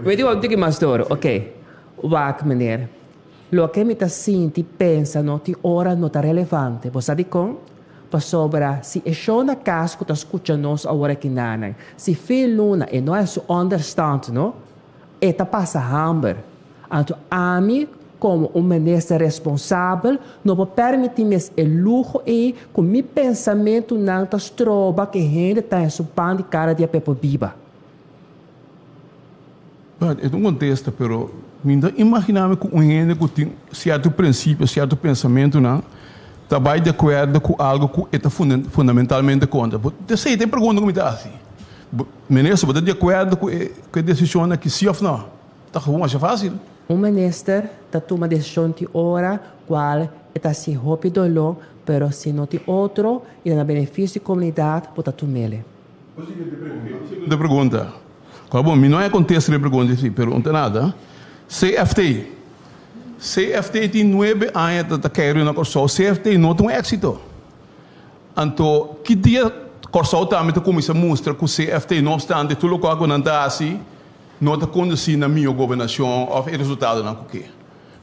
Vedi um pouco mais duro, ok. Vai, meneer. Lo que me está sentindo, pensa, não tem hora, não está relevante. Você sabe como? Sobre se é só na casa que está escutando nós agora aqui na se filho luna e não é só understand, não? E está passa hamber. Então, a mim, como ministro responsável, não vou permitir mais o luxo e com meu pensamento não está estroba que a gente está em seu pão de cara de pepo biba. Eu não contesto, mas me imaginar com um gente que tem certo princípio, certo pensamento, não? Trabalho de acordo com algo que está fundamentalmente contra. Você tem pergunta como está assim? Ministro, você está de acordo com a decisão que sim ou não? Está bom, acho fácil. O ministro está tomando decisão de hora qual está se rápido, mas se não tem outro, e no benefício da comunidade, pode tomar ele. Segunda pergunta. Bom, não é contexto de pergunta, sim, mas não tem nada. CFT tem 9 anos de carreira na Corsol. CFT não tem êxito. Então, que dia Corsol também começa a mostrar que o CFT, não obstante tudo o que não está assim, não está conduzindo na minha governação ou o resultado não que.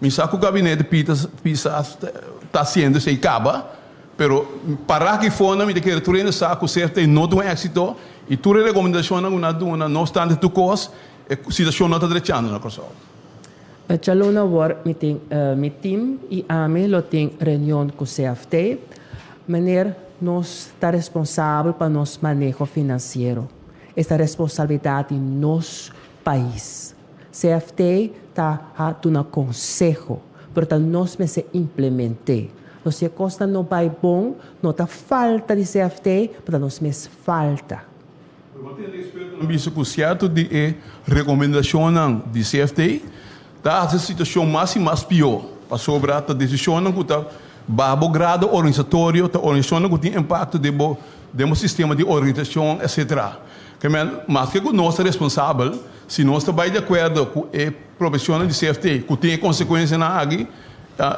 Me sabe que o gabinete PISA está sendo se acaba, mas para que for na minha querer tudo sabe que o CFT não tem êxito e toda a recomendação não obstante tu coisa, a situação não está direitando na Corsol. Chaluna war met team e a mim lo tem reunião com o CFT, maneira nós está responsável para nosso manejo financeiro. Esta responsabilidade em nosso país. CFT está dando conselho, portanto nós se implementar. Se a coisa não vai bom, não está falta de CFT, portanto nós me falta. Isso que o certo de recomendação de CFT tá a situação mais pior para sobre a decisão que está babo grado organizatório, a organização que tem impacto do sistema de organização, etc. Mas que o nosso responsável, se nós estamos de acordo com a profissional de CFT, que tem consequências na área,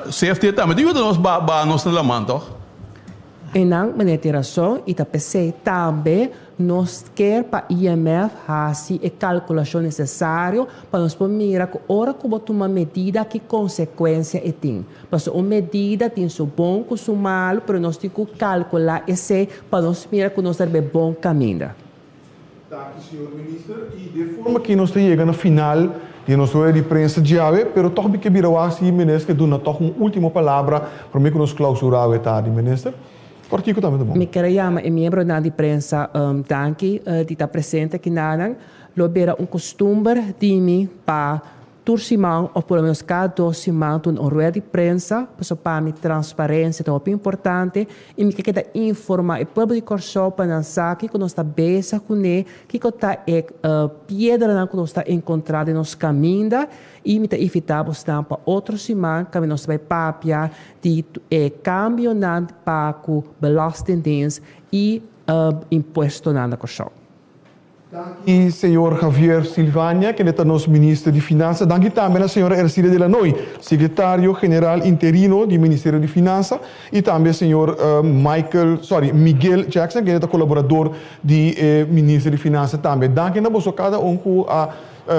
CFT também ajuda nós a nós na mão. E não, mas tem razão, e também nós quer para IMF fazer a calculação necessária para nós mirar que hora que botar uma medida que consequência tem. Porque uma medida tem seu bom com seu mal, mas nós temos que calcular esse para nós mirar que nós temos bom caminho. Senhor ministro, e de forma que nós estamos chegando no final de nossa hora de prensa de ave, pero toch que virou assim, ministro, que dona toch uma última palavra para mim que nós clausurar a tarde, ministro. Me quero chamar membro da prensa danke de estar presente aqui na lo era costume de mim para tursimão ou pelo menos cada 2 semanas uma rueda de prensa para mim transparência é muito importante e me quer informar o povo de Corsol para não saber que nós está bem com ele que está pedra que nós está encontrado em nosso caminho e me evitar para outra semana que nós vai papiar de cambio para o belastingdienst e imposto na Corsol. E senhor Javier Silvania, que é nosso ministro de Finanças. Danke também a senhora Ercília de Lanoy, secretário-geral interino do Ministério de Finanças. E também o senhor Miguel Jackson, que é colaborador do Ministério de Finanças também. Danke a você cada a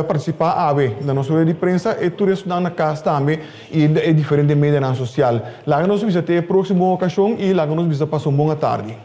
participar na nossa rede de prensa e tudo isso na casa também e é diferente de mídia social. Lá nos visite a próxima ocasião e lá nos visite passar uma boa tarde.